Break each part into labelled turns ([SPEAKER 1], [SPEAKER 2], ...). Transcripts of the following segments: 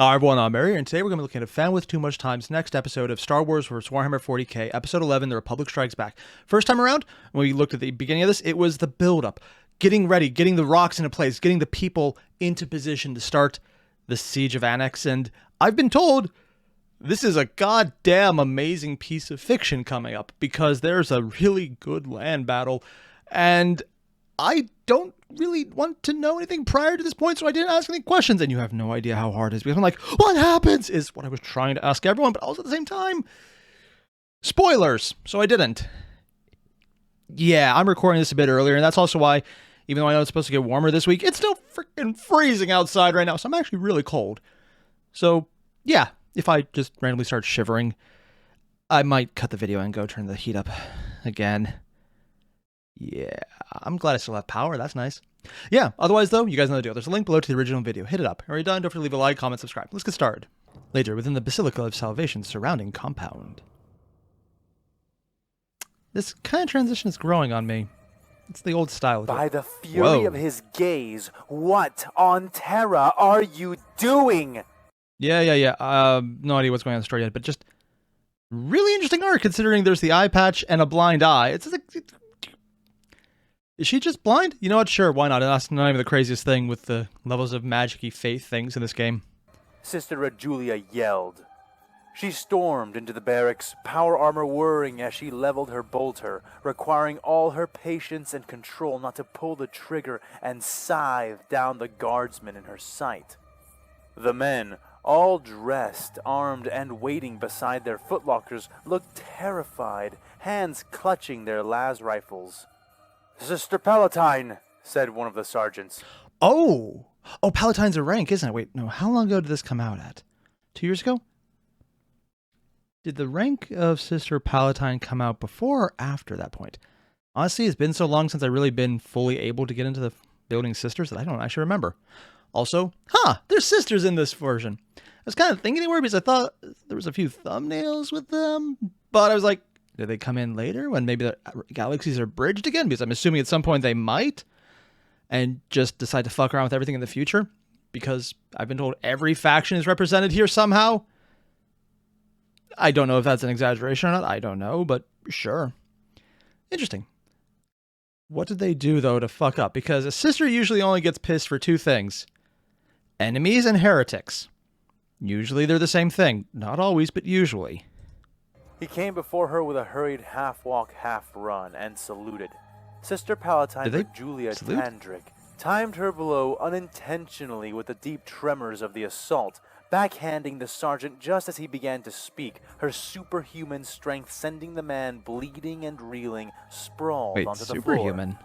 [SPEAKER 1] Hi everyone, I'm Airier, and today we're going to be looking at Fan with Too Much Time's next episode of Star Wars vs. Warhammer 40k, Episode 11, The Republic Strikes Back. First time around, when we looked at the beginning of this, it was the build-up. Getting ready, getting the rocks into place, getting the people into position to start the Siege of Annex, and I've been told this is a goddamn amazing piece of fiction coming up, because there's a really good land battle, and I don't really want to know anything prior to this point, so I didn't ask any questions, and you have no idea how hard it is, because I'm like, what happens is what I was trying to ask everyone, but also at the same time, spoilers, so I didn't. Yeah, I'm recording this a bit earlier, and that's also why, even though I know it's supposed to get warmer this week, it's still freaking freezing outside right now, so I'm actually really cold. So, yeah, if I just randomly start shivering, I might cut the video and go turn the heat up again. Yeah, I'm glad I still have power. That's nice. Yeah, otherwise, though, you guys know the deal. There's a link below to the original video. Hit it up. Are you done? Don't forget to leave a like, comment, subscribe. Let's get started. Later, within the Basilica of Salvation's surrounding compound. This kind of transition is growing on me. It's the old style.
[SPEAKER 2] By the fury of his gaze, what on Terra are you doing?
[SPEAKER 1] Yeah. No idea what's going on in the story yet, but just really interesting art, considering there's the eye patch and a blind eye. Is she just blind? You know what? Sure, why not? That's not even the craziest thing with the levels of magic-y faith things in this game.
[SPEAKER 2] Sister Julia yelled. She stormed into the barracks, power armor whirring as she leveled her bolter, requiring all her patience and control not to pull the trigger and scythe down the guardsmen in her sight. The men, all dressed, armed, and waiting beside their footlockers, looked terrified, hands clutching their las rifles. "Sister Palatine," said one of the sergeants.
[SPEAKER 1] Oh, Palatine's a rank, isn't it? Wait, no, how long ago did this come out at? 2 years ago? Did the rank of Sister Palatine come out before or after that point? Honestly, it's been so long since I've really been fully able to get into the building sisters that I don't actually remember. Also, there's sisters in this version. I was kind of thinking anywhere because I thought there was a few thumbnails with them, but I was like, did they come in later when maybe the galaxies are bridged again? Because I'm assuming at some point they might, and just decide to fuck around with everything in the future. Because I've been told every faction is represented here somehow. I don't know if that's an exaggeration or not. I don't know, but sure. Interesting. What did they do, though, to fuck up? Because a sister usually only gets pissed for two things. Enemies and heretics. Usually they're the same thing. Not always, but usually.
[SPEAKER 2] He came before her with a hurried half-walk, half-run, and saluted. Sister Palatine Julia Tandrick timed her blow unintentionally with the deep tremors of the assault, backhanding the sergeant just as he began to speak, her superhuman strength sending the man bleeding and reeling, sprawled onto the floor.
[SPEAKER 1] Superhuman?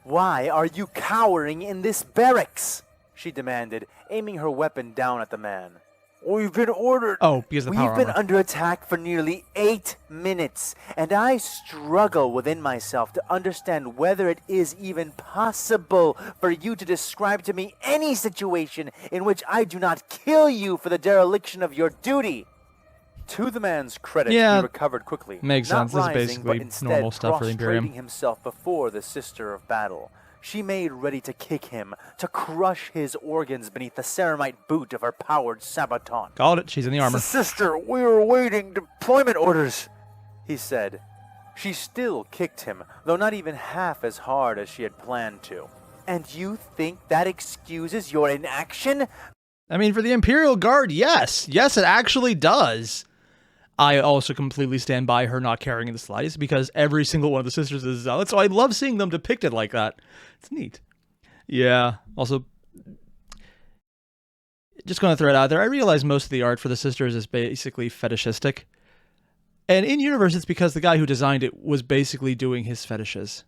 [SPEAKER 2] "Why are you cowering in this barracks?" she demanded, aiming her weapon down at the man. "We've been ordered."
[SPEAKER 1] Oh, because of the power
[SPEAKER 2] We've been
[SPEAKER 1] armor.
[SPEAKER 2] under attack for nearly 8 minutes, and I struggle within myself to understand whether it is even possible for you to describe to me any situation in which I do not kill you for the dereliction of your duty. To the man's credit, he recovered quickly.
[SPEAKER 1] Makes sense. This is basically normal stuff for the Imperium.
[SPEAKER 2] Prostrating himself before the Sister of Battle. She made ready to kick him, to crush his organs beneath the ceramite boot of her powered sabaton.
[SPEAKER 1] Called it. She's in the armor.
[SPEAKER 2] "Sister, we were awaiting deployment orders," he said. She still kicked him, though not even half as hard as she had planned to. "And you think that excuses your inaction?"
[SPEAKER 1] I mean, for the Imperial Guard, yes. Yes, it actually does. I also completely stand by her not caring in the slightest, because every single one of the sisters is a zealot, so I love seeing them depicted like that. It's neat. Yeah, also, just going to throw it out there, I realize most of the art for the sisters is basically fetishistic. And in universe, it's because the guy who designed it was basically doing his fetishes.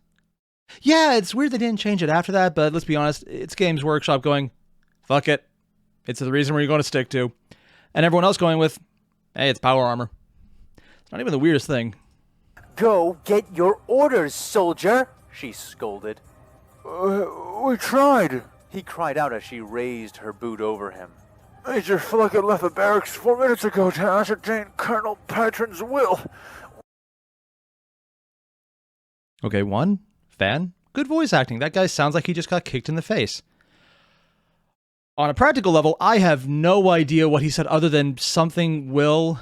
[SPEAKER 1] Yeah, it's weird they didn't change it after that, but let's be honest, it's Games Workshop going, fuck it. It's the reason we're going to stick to. And everyone else going with, hey, it's power armor. Not even the weirdest thing.
[SPEAKER 2] "Go get your orders, soldier," she scolded. "We tried," he cried out as she raised her boot over him. "Major Fluckett left the barracks 4 minutes ago to ascertain Colonel Patron's will."
[SPEAKER 1] Okay, one, fan, good voice acting. That guy sounds like he just got kicked in the face. On a practical level, I have no idea what he said other than something will.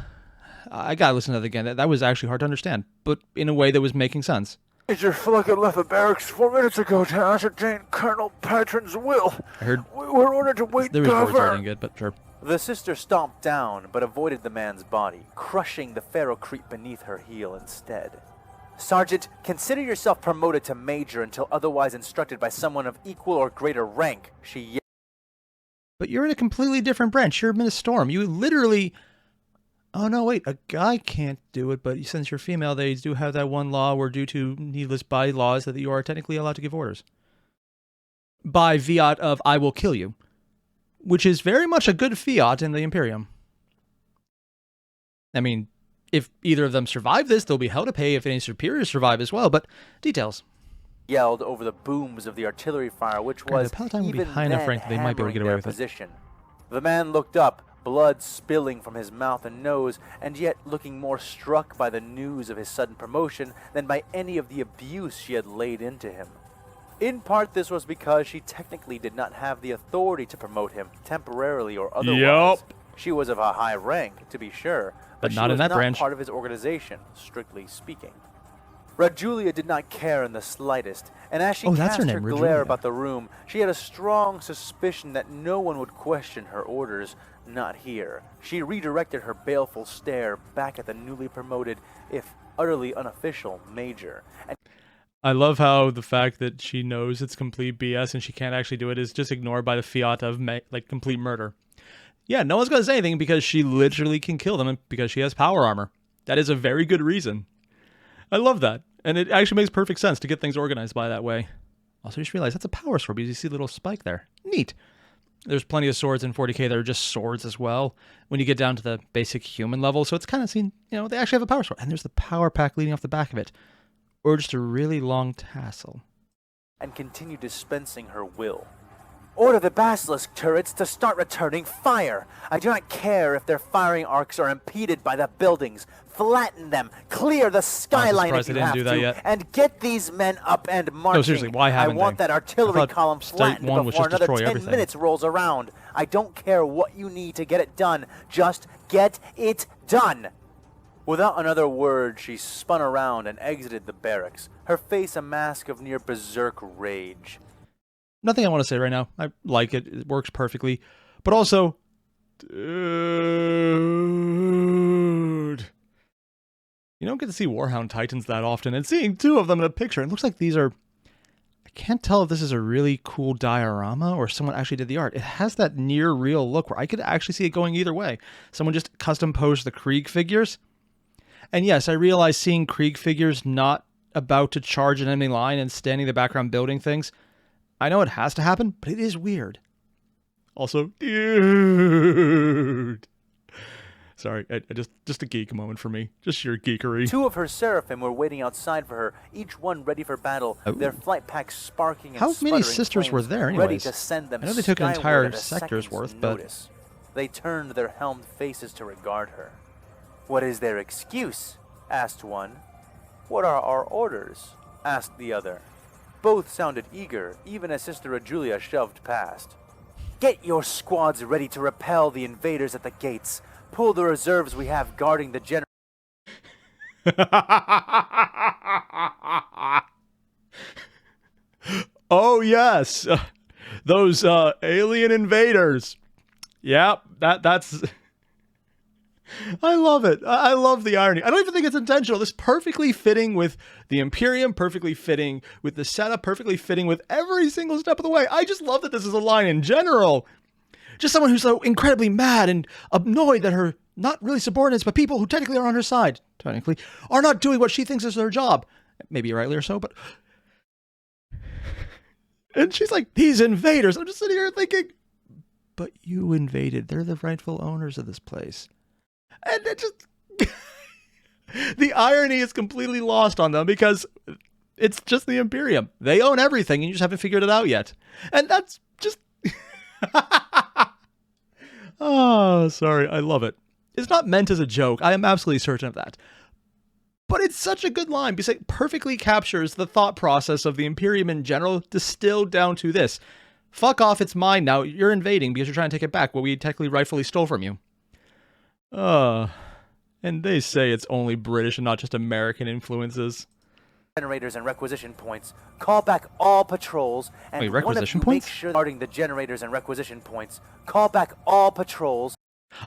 [SPEAKER 1] I gotta listen to that again. That was actually hard to understand, but in a way that was making sense.
[SPEAKER 3] Major Fluckett left the barracks 4 minutes ago to ascertain Colonel Patron's will.
[SPEAKER 1] I heard
[SPEAKER 3] We were ordered to wait
[SPEAKER 1] there was words I
[SPEAKER 3] cover.
[SPEAKER 1] didn't get, but sure.
[SPEAKER 2] The sister stomped down, but avoided the man's body, crushing the pharaoh creep beneath her heel instead. Sergeant, consider yourself promoted to major until otherwise instructed by someone of equal or greater rank, she yelled.
[SPEAKER 1] But you're in a completely different branch. You're Miss Storm. You literally... Oh, no, wait. A guy can't do it, but since you're female, they do have that one law where due to needless bylaws that you are technically allowed to give orders. By fiat of, I will kill you. Which is very much a good fiat in the Imperium. I mean, if either of them survive this, they'll be held to pay if any superiors survive as well, but details.
[SPEAKER 2] Yelled over the booms of the artillery fire, which was
[SPEAKER 1] the Palatine would be
[SPEAKER 2] even
[SPEAKER 1] high enough
[SPEAKER 2] then
[SPEAKER 1] rank that they might be able to get
[SPEAKER 2] hammering
[SPEAKER 1] away
[SPEAKER 2] their
[SPEAKER 1] with it.
[SPEAKER 2] position. The man looked up, blood spilling from his mouth and nose, and yet looking more struck by the news of his sudden promotion than by any of the abuse she had laid into him. In part, this was because she technically did not have the authority to promote him, temporarily or otherwise.
[SPEAKER 1] Yup.
[SPEAKER 2] She was of a high rank, to be sure,
[SPEAKER 1] But
[SPEAKER 2] she
[SPEAKER 1] not in
[SPEAKER 2] was
[SPEAKER 1] that
[SPEAKER 2] not
[SPEAKER 1] branch.
[SPEAKER 2] part of his organization, strictly speaking. Rajulia did not care in the slightest, and as she
[SPEAKER 1] Oh, that's
[SPEAKER 2] cast
[SPEAKER 1] her
[SPEAKER 2] her
[SPEAKER 1] name,
[SPEAKER 2] glare
[SPEAKER 1] Rajulia.
[SPEAKER 2] about the room, she had a strong suspicion that no one would question her orders, not here. She redirected her baleful stare back at the newly promoted, if utterly unofficial, major. And
[SPEAKER 1] I love how the fact that she knows it's complete BS and she can't actually do it is just ignored by the fiat of complete murder. Yeah, no one's going to say anything because she literally can kill them and because she has power armor. That is a very good reason. I love that. And it actually makes perfect sense to get things organized by that way. Also, you just realize that's a power sword because you see a little spike there. Neat. There's plenty of swords in 40k that are just swords as well when you get down to the basic human level. So it's kind of seen, they actually have a power sword. And there's the power pack leading off the back of it. Or just a really long tassel.
[SPEAKER 2] and continued dispensing her will. Order the basilisk turrets to start returning fire. I do not care if their firing arcs are impeded by the buildings. Flatten them, clear the skyline if
[SPEAKER 1] surprised
[SPEAKER 2] you
[SPEAKER 1] they didn't
[SPEAKER 2] have
[SPEAKER 1] do that
[SPEAKER 2] to,
[SPEAKER 1] yet.
[SPEAKER 2] and get these men up and marching.
[SPEAKER 1] No, seriously, why haven't
[SPEAKER 2] I want
[SPEAKER 1] they?
[SPEAKER 2] that artillery
[SPEAKER 1] I thought
[SPEAKER 2] column
[SPEAKER 1] State
[SPEAKER 2] flattened
[SPEAKER 1] 1 was
[SPEAKER 2] before
[SPEAKER 1] just
[SPEAKER 2] another
[SPEAKER 1] destroy
[SPEAKER 2] 10
[SPEAKER 1] everything.
[SPEAKER 2] minutes rolls around. I don't care what you need to get it done. Just get it done. Without another word, she spun around and exited the barracks, her face a mask of near berserk rage.
[SPEAKER 1] Nothing I want to say right now. I like it. It works perfectly. But also, dude, you don't get to see Warhound Titans that often. And seeing two of them in a picture, it looks like these are... I can't tell if this is a really cool diorama or someone actually did the art. It has that near real look where I could actually see it going either way. Someone just custom posed the Krieg figures. And yes, I realize seeing Krieg figures not about to charge an enemy line and standing in the background building things, I know it has to happen, but it is weird. Also, dude. Sorry, I just a geek moment for me. Just sheer geekery.
[SPEAKER 2] Two of her seraphim were waiting outside for her, each one ready for battle, their flight packs sparking and
[SPEAKER 1] How many
[SPEAKER 2] sputtering
[SPEAKER 1] sisters
[SPEAKER 2] flames,
[SPEAKER 1] were there
[SPEAKER 2] ready
[SPEAKER 1] anyways?
[SPEAKER 2] to send them
[SPEAKER 1] I know they took an
[SPEAKER 2] skyward
[SPEAKER 1] entire
[SPEAKER 2] at a
[SPEAKER 1] sector's
[SPEAKER 2] second's
[SPEAKER 1] worth, but...
[SPEAKER 2] notice. They turned their helmed faces to regard her. "What is their excuse?" asked one. "What are our orders?" asked the other. Both sounded eager, even as Sister Julia shoved past. "Get your squads ready to repel the invaders at the gates. Pull the reserves we have guarding the general."
[SPEAKER 1] Oh, yes. Those alien invaders. Yep, that's... I love it. I love the irony. I don't even think it's intentional. This perfectly fitting with the Imperium, perfectly fitting with the setup, perfectly fitting with every single step of the way. I just love that this is a line in general. Just someone who's so incredibly mad and annoyed that her not really subordinates, but people who technically are on her side, technically, are not doing what she thinks is their job. Maybe rightly or so, but... And she's like, these invaders. I'm just sitting here thinking, but you invaded. They're the rightful owners of this place. And it just... the irony is completely lost on them because it's just the Imperium. They own everything and you just haven't figured it out yet. And that's just... Oh, sorry. I love it. It's not meant as a joke. I am absolutely certain of that. But it's such a good line because it perfectly captures the thought process of the Imperium in general, distilled down to this. Fuck off, it's mine now. You're invading because you're trying to take it back, what we technically rightfully stole from you. And they say it's only British and not just American influences.
[SPEAKER 2] Generators and requisition points. Call back all patrols, and
[SPEAKER 1] Wait, requisition
[SPEAKER 2] one of you
[SPEAKER 1] points?
[SPEAKER 2] make sure guarding the generators and requisition points. Call back all patrols.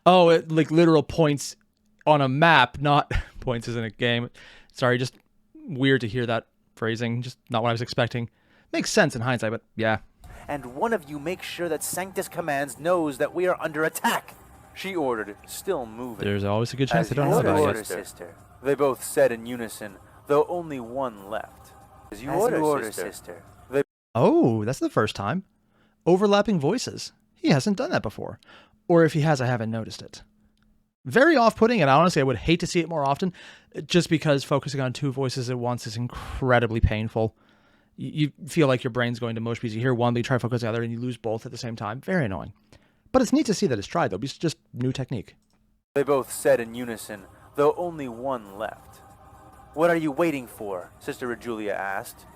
[SPEAKER 1] Oh, like literal points on a map, not points isn't a game. Sorry, just weird to hear that phrasing. Just not what I was expecting. Makes sense in hindsight, but yeah.
[SPEAKER 2] And one of you make sure that Sanctus Commands knows that we are under attack. She ordered, still moving.
[SPEAKER 1] There's always a good chance
[SPEAKER 2] As
[SPEAKER 1] they don't
[SPEAKER 2] you
[SPEAKER 1] know about
[SPEAKER 2] order,
[SPEAKER 1] it.
[SPEAKER 2] sister. They both said in unison, though only one left. As you order, sister. They
[SPEAKER 1] Oh, that's the first time. Overlapping voices. He hasn't done that before. Or if he has, I haven't noticed it. Very off-putting, and honestly, I would hate to see it more often, just because focusing on two voices at once is incredibly painful. You feel like your brain's going to mush because you hear one, but you try to focus on the other, and you lose both at the same time. Very annoying. But it's neat to see that it's tried, though. It's just new technique.
[SPEAKER 2] They both said in unison, though only one left. What are you waiting for? Sister Rejulia asked.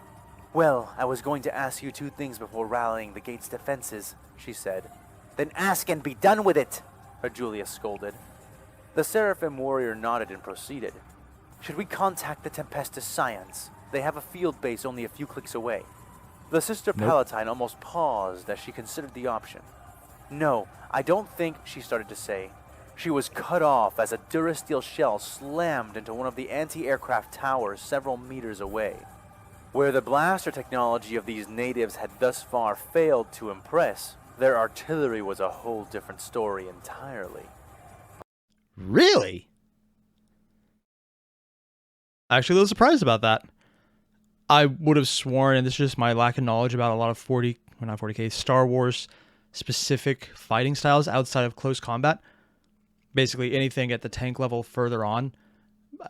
[SPEAKER 2] Well, I was going to ask you two things before rallying the gate's defenses, she said. Then ask and be done with it, Rejulia scolded. The Seraphim warrior nodded and proceeded. Should we contact the Tempestus Scions? They have a field base only a few clicks away. The Sister Palatine almost paused as she considered the option. No, I don't think, she started to say. She was cut off as a Durasteel shell slammed into one of the anti-aircraft towers several meters away. Where the blaster technology of these natives had thus far failed to impress, their artillery was a whole different story entirely.
[SPEAKER 1] Really? Actually, a little surprised about that. I would have sworn, and this is just my lack of knowledge about a lot of 40K, Star Wars specific fighting styles outside of close combat. Basically anything at the tank level further on,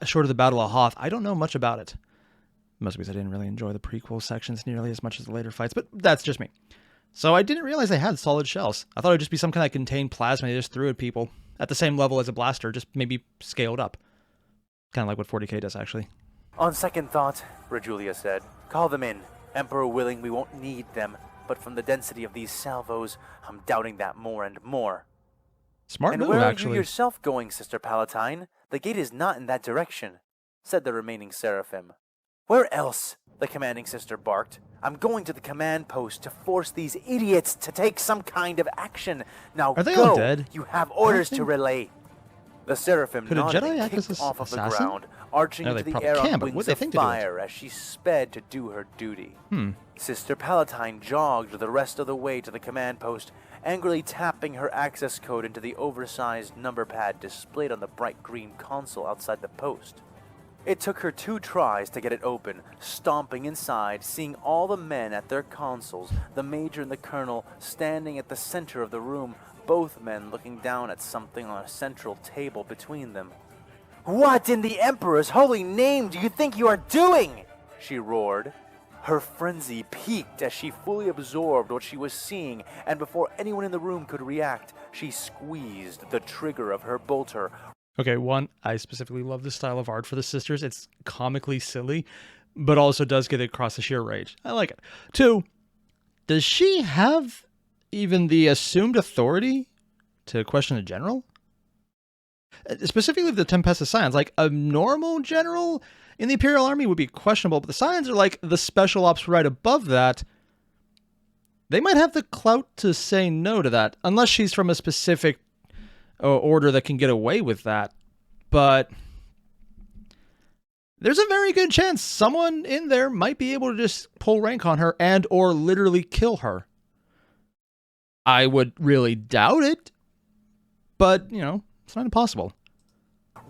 [SPEAKER 1] short of the Battle of Hoth, I don't know much about it. Mostly because I didn't really enjoy the prequel sections nearly as much as the later fights, but that's just me. So I didn't realize they had solid shells. I thought it would just be some kind that contained plasma they just threw at people at the same level as a blaster, just maybe scaled up. Kind of like what 40K does, actually.
[SPEAKER 2] On second thought, Rejulia said, call them in. Emperor willing, we won't need them, but from the density of these salvos, I'm doubting that more and more.
[SPEAKER 1] Smart
[SPEAKER 2] And
[SPEAKER 1] move,
[SPEAKER 2] where
[SPEAKER 1] actually.
[SPEAKER 2] are you yourself going, Sister Palatine? The gate is not in that direction, said the remaining Seraphim. Where else? The commanding sister barked. I'm going to the command post to force these idiots to take some kind of action. Now
[SPEAKER 1] Are they
[SPEAKER 2] go.
[SPEAKER 1] all dead?
[SPEAKER 2] You have orders to relay. The Seraphim
[SPEAKER 1] Could a
[SPEAKER 2] nodded
[SPEAKER 1] Jedi
[SPEAKER 2] and
[SPEAKER 1] act as
[SPEAKER 2] kicked
[SPEAKER 1] an
[SPEAKER 2] off of the
[SPEAKER 1] assassin?
[SPEAKER 2] ground, arching
[SPEAKER 1] No, they
[SPEAKER 2] into the
[SPEAKER 1] probably
[SPEAKER 2] air
[SPEAKER 1] can,
[SPEAKER 2] on
[SPEAKER 1] but
[SPEAKER 2] wings
[SPEAKER 1] what'd they
[SPEAKER 2] of
[SPEAKER 1] think to do it?
[SPEAKER 2] fire as she sped to do her duty. Sister Palatine jogged the rest of the way to the command post, angrily tapping her access code into the oversized number pad displayed on the bright green console outside the post. It took her 2 tries to get it open, stomping inside, seeing all the men at their consoles, the major and the colonel standing at the center of the room, both men looking down at something on a central table between them. What in the Emperor's holy name do you think you are doing? She roared. Her frenzy peaked as she fully absorbed what she was seeing, and before anyone in the room could react, she squeezed the trigger of her bolter.
[SPEAKER 1] Okay, one, I specifically love this style of art for the sisters. It's comically silly, but also does get across the sheer rage. I like it. 2, does she have even the assumed authority to question a general? Specifically the Tempestus Scions. Like, a normal general in the Imperial Army would be questionable, but the Scions are like the special ops right above that. They might have the clout to say no to that, unless she's from a specific order that can get away with that. But there's a very good chance someone in there might be able to just pull rank on her and or literally kill her. I would really doubt it, but, you know, it's not impossible.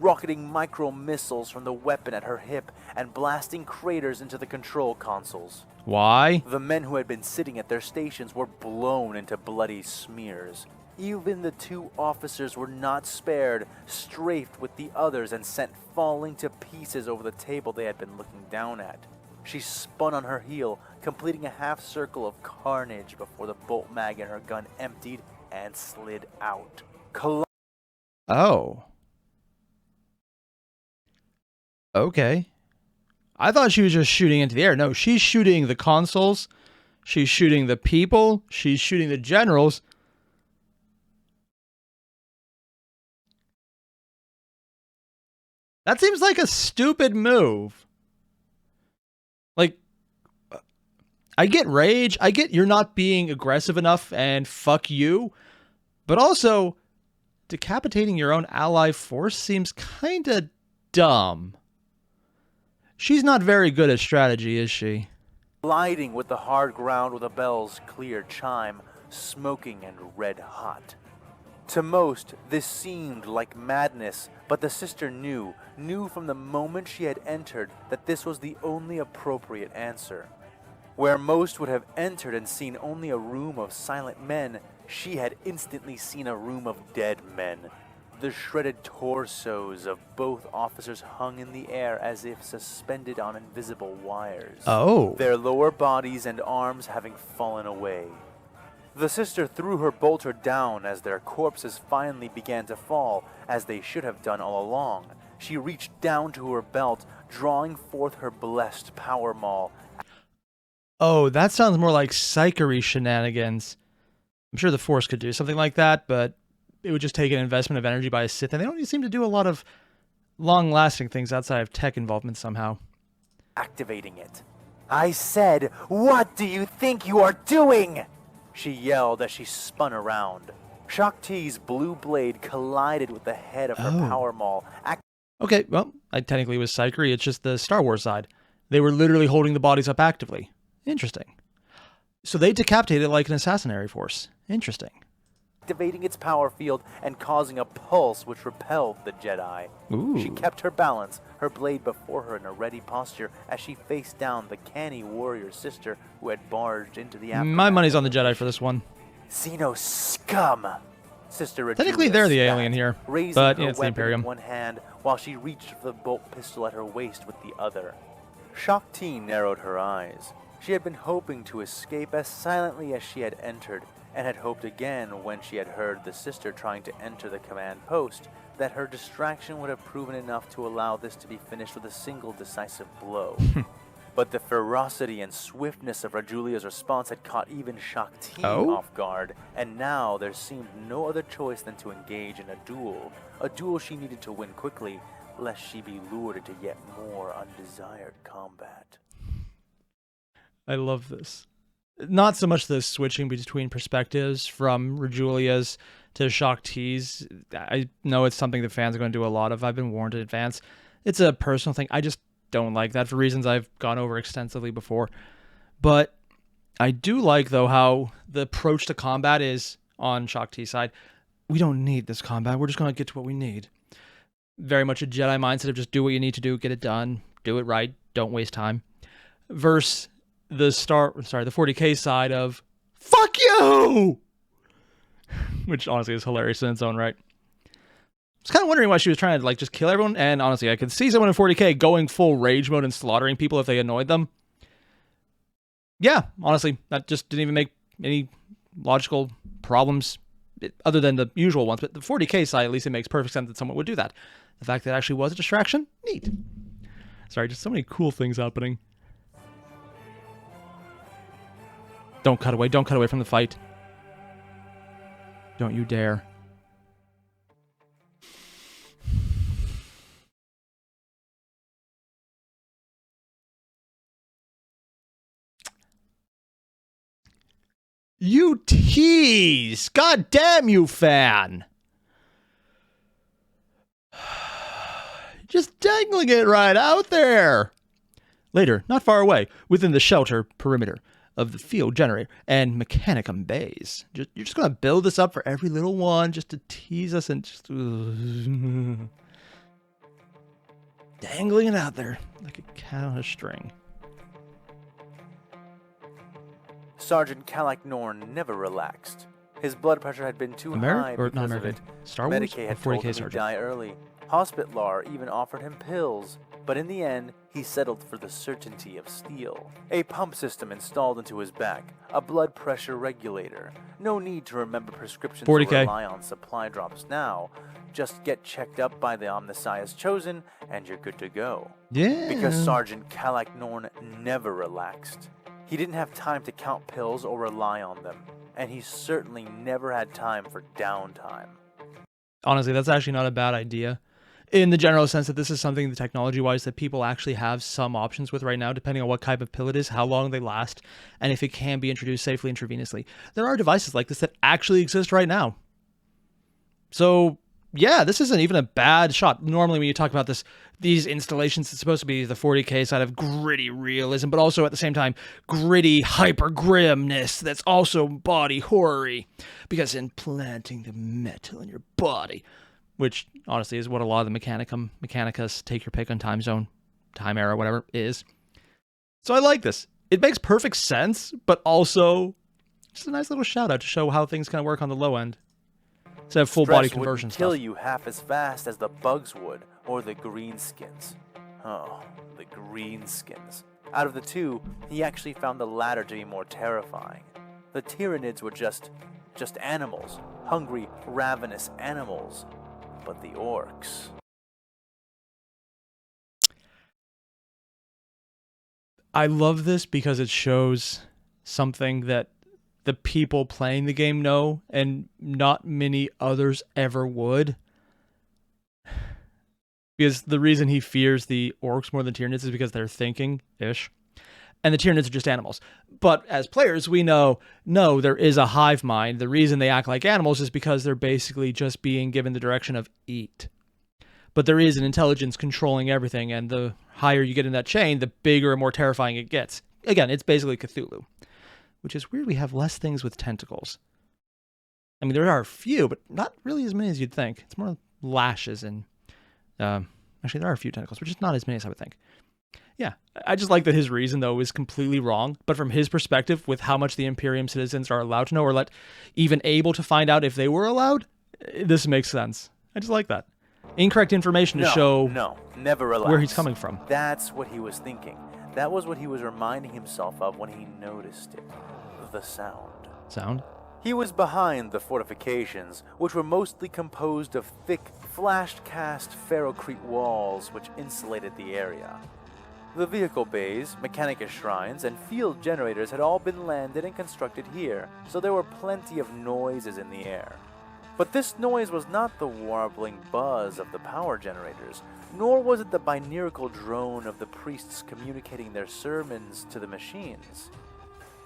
[SPEAKER 2] Rocketing micro-missiles from the weapon at her hip and blasting craters into the control consoles.
[SPEAKER 1] Why?
[SPEAKER 2] The men who had been sitting at their stations were blown into bloody smears. Even the 2 officers were not spared, strafed with the others and sent falling to pieces over the table they had been looking down at. She spun on her heel, completing a half circle of carnage before the bolt mag in her gun emptied and slid out.
[SPEAKER 1] Oh. Okay. I thought she was just shooting into the air. No, she's shooting the consoles. She's shooting the people. She's shooting the generals. That seems like a stupid move. Like, I get rage. I get you're not being aggressive enough and fuck you. But also, decapitating your own ally force seems kind of dumb. She's not very good at strategy, is she?
[SPEAKER 2] Gliding with the hard ground with a bell's clear chime, smoking and red hot. To most, this seemed like madness, but the sister knew from the moment she had entered that this was the only appropriate answer. Where most would have entered and seen only a room of silent men, she had instantly seen a room of dead men. The shredded torsos of both officers hung in the air as if suspended on invisible wires.
[SPEAKER 1] Oh.
[SPEAKER 2] Their lower bodies and arms having fallen away. The sister threw her bolter down as their corpses finally began to fall, as they should have done all along. She reached down to her belt, drawing forth her blessed power maul.
[SPEAKER 1] Oh, that sounds more like psychery shenanigans. I'm sure the Force could do something like that, but it would just take an investment of energy by a Sith, and they don't seem to do a lot of long-lasting things outside of tech involvement somehow.
[SPEAKER 2] Activating it. I said, what do you think you are doing? She yelled as she spun around. Shakti's blue blade collided with the head of her power maul.
[SPEAKER 1] Okay, well, I technically was psychery, it's just the Star Wars side. They were literally holding the bodies up actively. Interesting. So they decapitated it like an assassinary force. Interesting.
[SPEAKER 2] Activating its power field and causing a pulse which repelled the Jedi.
[SPEAKER 1] Ooh.
[SPEAKER 2] She kept her balance, her blade before her in a ready posture as she faced down the canny warrior sister who had barged into the aftermath.
[SPEAKER 1] My money's on the Jedi for this one.
[SPEAKER 2] Xeno scum! Sister Rajulia
[SPEAKER 1] Technically, they're the
[SPEAKER 2] spat,
[SPEAKER 1] alien here,
[SPEAKER 2] raising
[SPEAKER 1] but
[SPEAKER 2] her
[SPEAKER 1] yeah, it's the
[SPEAKER 2] weapon
[SPEAKER 1] Imperium.
[SPEAKER 2] in one hand while she reached for the bolt pistol at her waist with the other. Shakti narrowed her eyes. She had been hoping to escape as silently as she had entered, and had hoped again when she had heard the sister trying to enter the command post that her distraction would have proven enough to allow this to be finished with a single decisive blow. But the ferocity and swiftness of Rajulia's response had caught even Shakti off guard, and now there seemed no other choice than to engage in a duel she needed to win quickly, lest she be lured into yet more undesired combat.
[SPEAKER 1] I love this. Not so much the switching between perspectives from Rajulia's to Shakti's. I know it's something that fans are going to do a lot of. I've been warned in advance. It's a personal thing. I just don't like that for reasons I've gone over extensively before. But I do like, though, how the approach to combat is on Shakti's side. We don't need this combat. We're just going to get to what we need. Very much a Jedi mindset of just do what you need to do, get it done, do it right, don't waste time. Versus the 40K side of fuck you, which honestly is hilarious in its own right. I was kind of wondering why she was trying to like just kill everyone, and honestly, I could see someone in 40K going full rage mode and slaughtering people if they annoyed them. Yeah, honestly, that just didn't even make any logical problems other than the usual ones. But the 40K side, at least, it makes perfect sense that someone would do that. The fact that it actually was a distraction, neat. Sorry, just so many cool things happening. Don't cut away from the fight. Don't you dare. You tease! God damn you, fan! Just dangling it right out there! Later, not far away, within the shelter perimeter of the field generator and Mechanicum bays. You're just going to build this up for every little one just to tease us and just... dangling it out there like a cat on a string.
[SPEAKER 2] Sergeant Kalak Norn never relaxed. His blood pressure had been too high because of it.
[SPEAKER 1] Star Wars
[SPEAKER 2] Medicaid had
[SPEAKER 1] 40K
[SPEAKER 2] told him
[SPEAKER 1] Sergeant?
[SPEAKER 2] he'd die early. Hospitlar even offered him pills, but in the end, he settled for the certainty of steel. A pump system installed into his back, a blood pressure regulator. No need to remember prescriptions
[SPEAKER 1] 40K.
[SPEAKER 2] or rely on supply drops now. Just get checked up by the Omnissiah's Chosen, and you're good to go.
[SPEAKER 1] Yeah.
[SPEAKER 2] Because Sergeant Kalak Norn never relaxed. He didn't have time to count pills or rely on them, and he certainly never had time for downtime.
[SPEAKER 1] Honestly, that's actually not a bad idea. In the general sense that this is something that technology-wise that people actually have some options with right now, depending on what type of pill it is, how long they last, and if it can be introduced safely intravenously. There are devices like this that actually exist right now. So, yeah, this isn't even a bad shot. Normally when you talk about these installations, it's supposed to be the 40K side of gritty realism, but also at the same time, gritty hyper-grimness that's also body horror-y, because implanting the metal in your body, which honestly is what a lot of the Mechanicus, take your pick on time zone, time era, whatever, is. So I like this. It makes perfect sense, but also just a nice little shout out to show how things kind of work on the low end. Instead of full body conversion
[SPEAKER 2] stuff. Kill
[SPEAKER 1] stuff.
[SPEAKER 2] you half as fast as the bugs would, or the greenskins. Oh, the greenskins. Out of the two, he actually found the latter to be more terrifying. The Tyranids were just animals. Hungry, ravenous animals. But the orcs...
[SPEAKER 1] I love this because it shows something that the people playing the game know, and not many others ever would. Because the reason he fears the orcs more than Tyranids is because they're thinking-ish. And the Tyranids are just animals. But as players, we know, no, there is a hive mind. The reason they act like animals is because they're basically just being given the direction of eat. But there is an intelligence controlling everything, and the higher you get in that chain, the bigger and more terrifying it gets. Again, it's basically Cthulhu. Which is weird, we have less things with tentacles. I mean, there are a few, but not really as many as you'd think. It's more lashes and... actually, there are a few tentacles, but just not as many as I would think. Yeah, I just like that his reason, though, is completely wrong. But from his perspective, with how much the Imperium citizens are allowed to know, or even able to find out if they were allowed, this makes sense. I just like that. Incorrect information to show
[SPEAKER 2] never relax.
[SPEAKER 1] Where he's coming from.
[SPEAKER 2] That's what he was thinking. That was what he was reminding himself of when he noticed it. The sound.
[SPEAKER 1] Sound?
[SPEAKER 2] He was behind the fortifications, which were mostly composed of thick, flash-cast ferrocrete walls which insulated the area. The vehicle bays, Mechanicus shrines, and field generators had all been landed and constructed here, so there were plenty of noises in the air. But this noise was not the warbling buzz of the power generators, nor was it the binaural drone of the priests communicating their sermons to the machines.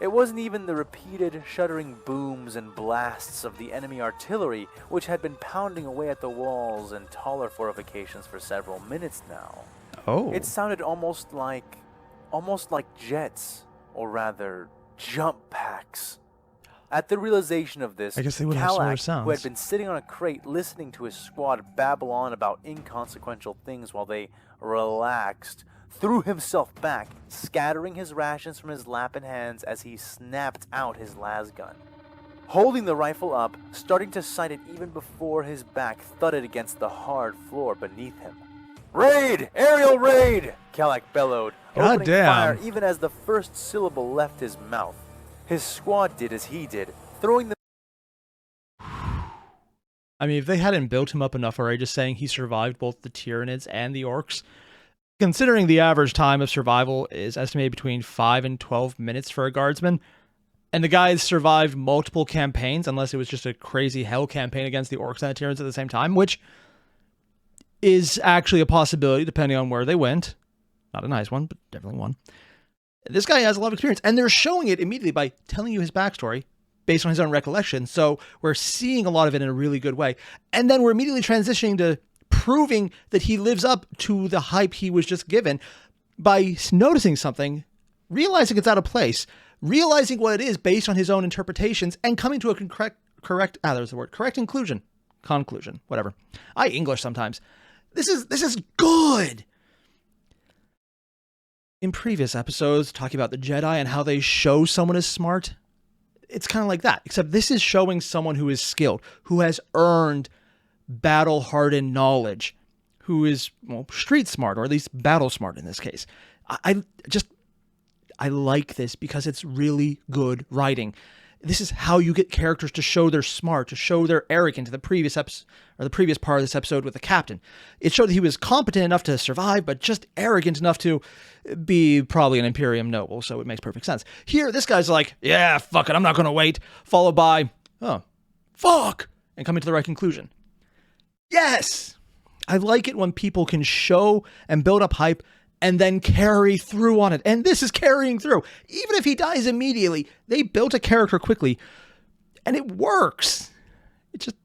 [SPEAKER 2] It wasn't even the repeated, shuddering booms and blasts of the enemy artillery, which had been pounding away at the walls and taller fortifications for several minutes now.
[SPEAKER 1] Oh.
[SPEAKER 2] It sounded almost like jets, or rather, jump packs. At the realization of this,
[SPEAKER 1] I guess they would have similar
[SPEAKER 2] Kalak,
[SPEAKER 1] sounds.
[SPEAKER 2] who had been sitting on a crate listening to his squad babble on about inconsequential things while they relaxed, threw himself back, scattering his rations from his lap and hands as he snapped out his las gun. Holding the rifle up, starting to sight it even before his back thudded against the hard floor beneath him. "Raid! Aerial raid!" Kalak bellowed, opening fire even as the first syllable left his mouth. His squad did as he did, throwing the...
[SPEAKER 1] I mean, if they hadn't built him up enough already, just saying he survived both the Tyranids and the orcs, considering the average time of survival is estimated between 5 and 12 minutes for a guardsman, and the guy has survived multiple campaigns, unless it was just a crazy hell campaign against the orcs and the Tyranids at the same time, which is actually a possibility depending on where they went. Not a nice one, but definitely one. This guy has a lot of experience, and they're showing it immediately by telling you his backstory based on his own recollection, so we're seeing a lot of it in a really good way. And then we're immediately transitioning to proving that he lives up to the hype he was just given by noticing something, realizing it's out of place, realizing what it is based on his own interpretations, and coming to a correct conclusion, whatever. I English sometimes. This is good. In previous episodes, talking about the Jedi and how they show someone is smart, it's kind of like that, except this is showing someone who is skilled, who has earned battle-hardened knowledge, who is, well, street smart, or at least battle smart in this case. I like this because it's really good writing. This is how you get characters to show they're smart, to show they're arrogant. In the previous episode, or the previous part of this episode with the captain, it showed that he was competent enough to survive, but just arrogant enough to be probably an Imperium noble. So it makes perfect sense. Here, this guy's like, yeah, fuck it, I'm not going to wait. Followed by, oh, fuck, and coming to the right conclusion. Yes, I like it when people can show and build up hype and then carry through on it. And this is carrying through. Even if he dies immediately, they built a character quickly, and it works. It just,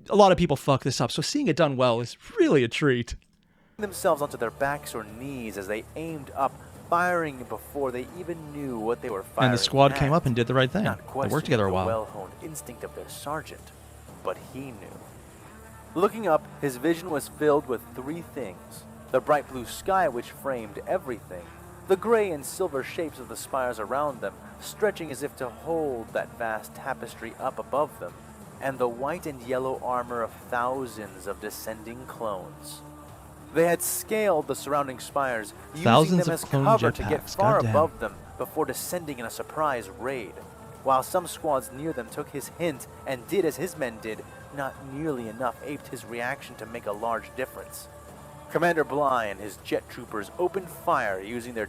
[SPEAKER 1] a lot of people fuck this up, so seeing it done well is really a treat.
[SPEAKER 2] Themselves onto their backs or knees as they aimed up, firing before they even knew what they were firing.
[SPEAKER 1] And the squad
[SPEAKER 2] at.
[SPEAKER 1] came up and did the right thing.
[SPEAKER 2] Not
[SPEAKER 1] They worked together a
[SPEAKER 2] the
[SPEAKER 1] while.
[SPEAKER 2] well-honed instinct of their sergeant, but he knew. Looking up, his vision was filled with three things. The bright blue sky which framed everything, the gray and silver shapes of the spires around them, stretching as if to hold that vast tapestry up above them, and the white and yellow armor of thousands of descending clones. They had scaled the surrounding spires, using
[SPEAKER 1] Thousands
[SPEAKER 2] them
[SPEAKER 1] of
[SPEAKER 2] as
[SPEAKER 1] clone
[SPEAKER 2] cover to get
[SPEAKER 1] jetpacks,
[SPEAKER 2] far
[SPEAKER 1] goddamn.
[SPEAKER 2] above them before descending in a surprise raid, while some squads near them took his hint and did as his men did, not nearly enough aped his reaction to make a large difference. Commander Bly and his jet troopers opened fire using their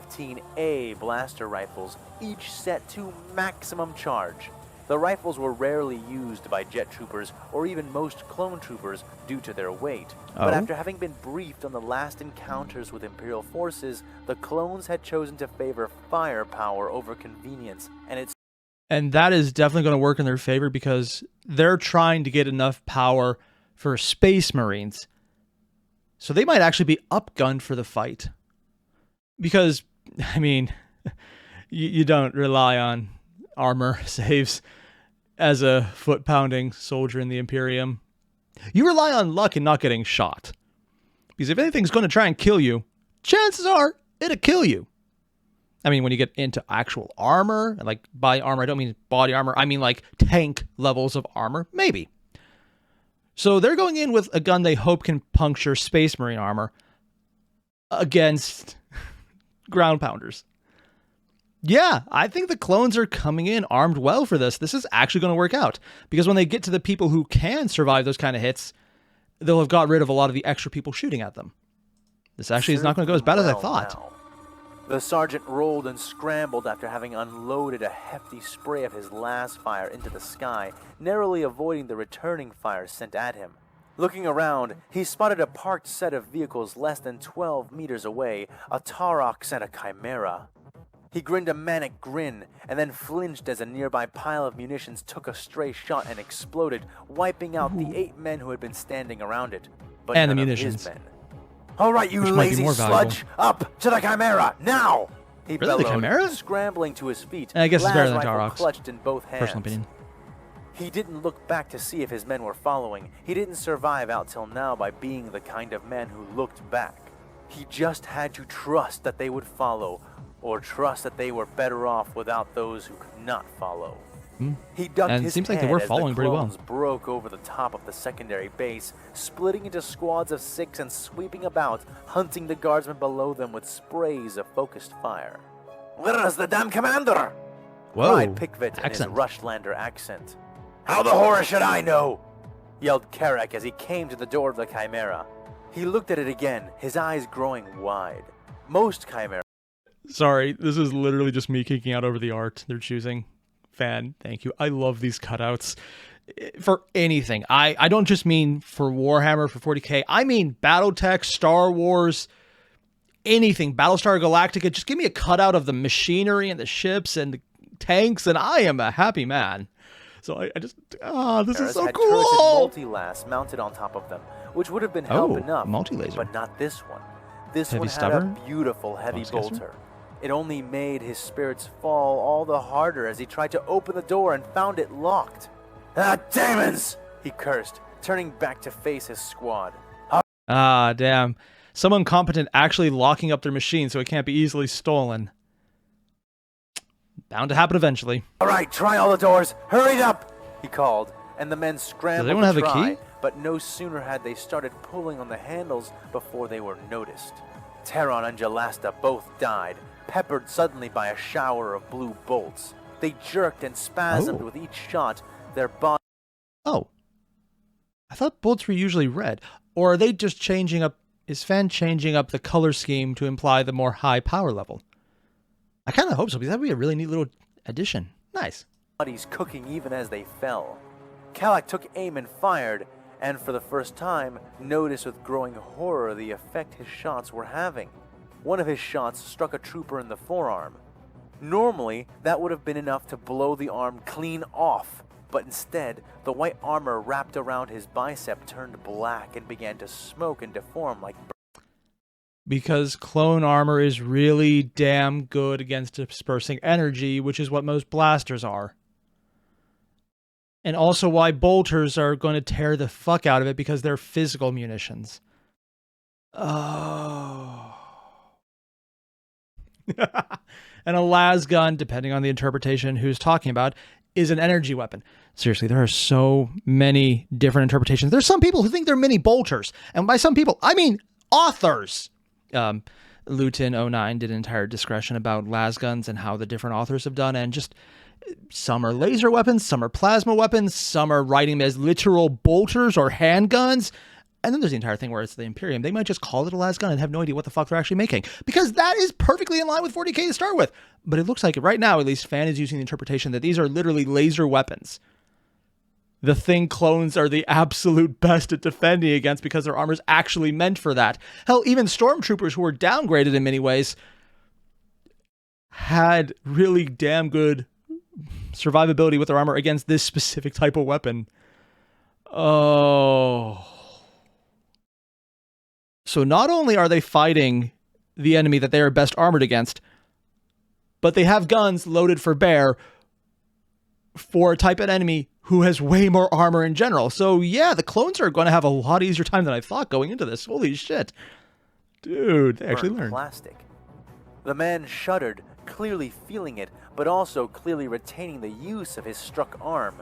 [SPEAKER 2] DC-15A blaster rifles, each set to maximum charge. The rifles were rarely used by jet troopers or even most clone troopers due to their weight, but after having been briefed on the last encounters with Imperial forces, the clones had chosen to favor firepower over convenience,
[SPEAKER 1] And that is definitely going to work in their favor because they're trying to get enough power for Space Marines. So they might actually be upgunned for the fight. Because, I mean, you don't rely on armor saves as a foot-pounding soldier in the Imperium. You rely on luck and not getting shot. Because if anything's going to try and kill you, chances are it'll kill you. I mean, when you get into actual armor, and like by armor, I don't mean body armor, I mean like tank levels of armor, maybe. So they're going in with a gun they hope can puncture Space Marine armor against ground pounders. Yeah, I think the clones are coming in armed well for this. This is actually going to work out. Because when they get to the people who can survive those kind of hits, they'll have got rid of a lot of the extra people shooting at them. This actually is not going to go as bad as I thought.
[SPEAKER 2] now. The sergeant rolled and scrambled after having unloaded a hefty spray of his last fire into the sky, narrowly avoiding the returning fire sent at him. Looking around, he spotted a parked set of vehicles less than 12 meters away, a Taurox and a Chimera. He grinned a manic grin, and then flinched as a nearby pile of munitions took a stray shot and exploded, wiping out the 8 men who had been standing around it. But
[SPEAKER 1] And the
[SPEAKER 2] none of
[SPEAKER 1] munitions.
[SPEAKER 2] his men. All right, you
[SPEAKER 1] Which might be
[SPEAKER 2] lazy
[SPEAKER 1] more valuable.
[SPEAKER 2] sludge, up to the Chimera, now! He
[SPEAKER 1] Really, the
[SPEAKER 2] bellowed,
[SPEAKER 1] Chimera?
[SPEAKER 2] scrambling to his feet,
[SPEAKER 1] I guess it's better than
[SPEAKER 2] las rifle
[SPEAKER 1] Taurox.
[SPEAKER 2] clutched in both hands.
[SPEAKER 1] Personal opinion.
[SPEAKER 2] He didn't look back to see if his men were following. He didn't survive out till now by being the kind of man who looked back. He just had to trust that they would follow, or trust that they were better off without those who could not follow. He ducked
[SPEAKER 1] And it
[SPEAKER 2] his
[SPEAKER 1] seems like
[SPEAKER 2] head
[SPEAKER 1] they were
[SPEAKER 2] as
[SPEAKER 1] following
[SPEAKER 2] the
[SPEAKER 1] pretty well.
[SPEAKER 2] clones broke over the top of the secondary base, splitting into squads of 6 and sweeping about, hunting the guardsmen below them with sprays of focused fire. "Where is the damn commander?"
[SPEAKER 1] Whoa,
[SPEAKER 2] cried Pickvet in his
[SPEAKER 1] accent.
[SPEAKER 2] Rushlander accent. "How the horror should I know?" yelled Carrack as he came to the door of the Chimera. He looked at it again, his eyes growing wide. Most Chimeras
[SPEAKER 1] Sorry, this is literally just me kicking out over the art they're choosing. Fan, thank you. I love these cutouts. For anything. I don't just mean for Warhammer, for 40k. I mean Battletech, Star Wars, anything. Battlestar Galactica. Just give me a cutout of the machinery and the ships and the tanks, and I am a happy man. So I just... this is so
[SPEAKER 2] had
[SPEAKER 1] cool!
[SPEAKER 2] turreted multi-las mounted on top of them, which would have been help enough,
[SPEAKER 1] multi-laser.
[SPEAKER 2] but not this one. This
[SPEAKER 1] Heavy
[SPEAKER 2] one had
[SPEAKER 1] stubber?
[SPEAKER 2] a beautiful heavy
[SPEAKER 1] Boxcaster?
[SPEAKER 2] bolter. It only made his spirits fall all the harder as he tried to open the door and found it locked. "Ah, demons!" he cursed, turning back to face his squad.
[SPEAKER 1] Ah, damn. Someone competent actually locking up their machine so it can't be easily stolen. Bound to happen eventually.
[SPEAKER 2] "All right, try all the doors. Hurry up!" he called, and the men scrambled
[SPEAKER 1] anyone
[SPEAKER 2] to
[SPEAKER 1] have a
[SPEAKER 2] try,
[SPEAKER 1] key?
[SPEAKER 2] but no sooner had they started pulling on the handles before they were noticed. Terron and Jalasta both died, peppered suddenly by a shower of blue bolts. They jerked and spasmed with each shot, their body...
[SPEAKER 1] Oh. I thought bullets were usually red. Or are they just changing up... Is Fan changing up the color scheme to imply the more high power level? I kind of hope so, because that would be a really neat little addition. Nice.
[SPEAKER 2] Bodies cooking even as they fell. Kalak took aim and fired, and for the first time, noticed with growing horror the effect his shots were having. One of his shots struck a trooper in the forearm. Normally, that would have been enough to blow the arm clean off, but instead, the white armor wrapped around his bicep turned black and began to smoke and deform like...
[SPEAKER 1] Because clone armor is really damn good against dispersing energy, which is what most blasters are. And also why bolters are going to tear the fuck out of it, because they're physical munitions. Oh. And a las gun, depending on the interpretation who's talking about, is an energy weapon. Seriously, there are so many different interpretations. There's some people who think they're mini bolters. And by some people, I mean authors. Lutin09 did an entire discussion about las guns and how the different authors have done, and just some are laser weapons, some are plasma weapons, some are writing them as literal bolters or handguns. And then there's the entire thing where it's the Imperium. They might just call it a las gun and have no idea what the fuck they're actually making, because that is perfectly in line with 40K to start with. But it looks like right now, at least, Fan is using the interpretation that these are literally laser weapons. The thing clones are the absolute best at defending against because their armor's actually meant for that. Hell, even stormtroopers who were downgraded in many ways had really damn good survivability with their armor against this specific type of weapon. Oh. So not only are they fighting the enemy that they are best armored against, but they have guns loaded for bear for a type of enemy who has way more armor in general. So yeah, the clones are going to have a lot easier time than I thought going into this. Holy shit. Dude, they actually learned.
[SPEAKER 2] Plastic. The man shuddered, clearly feeling it, but also clearly retaining the use of his struck arm.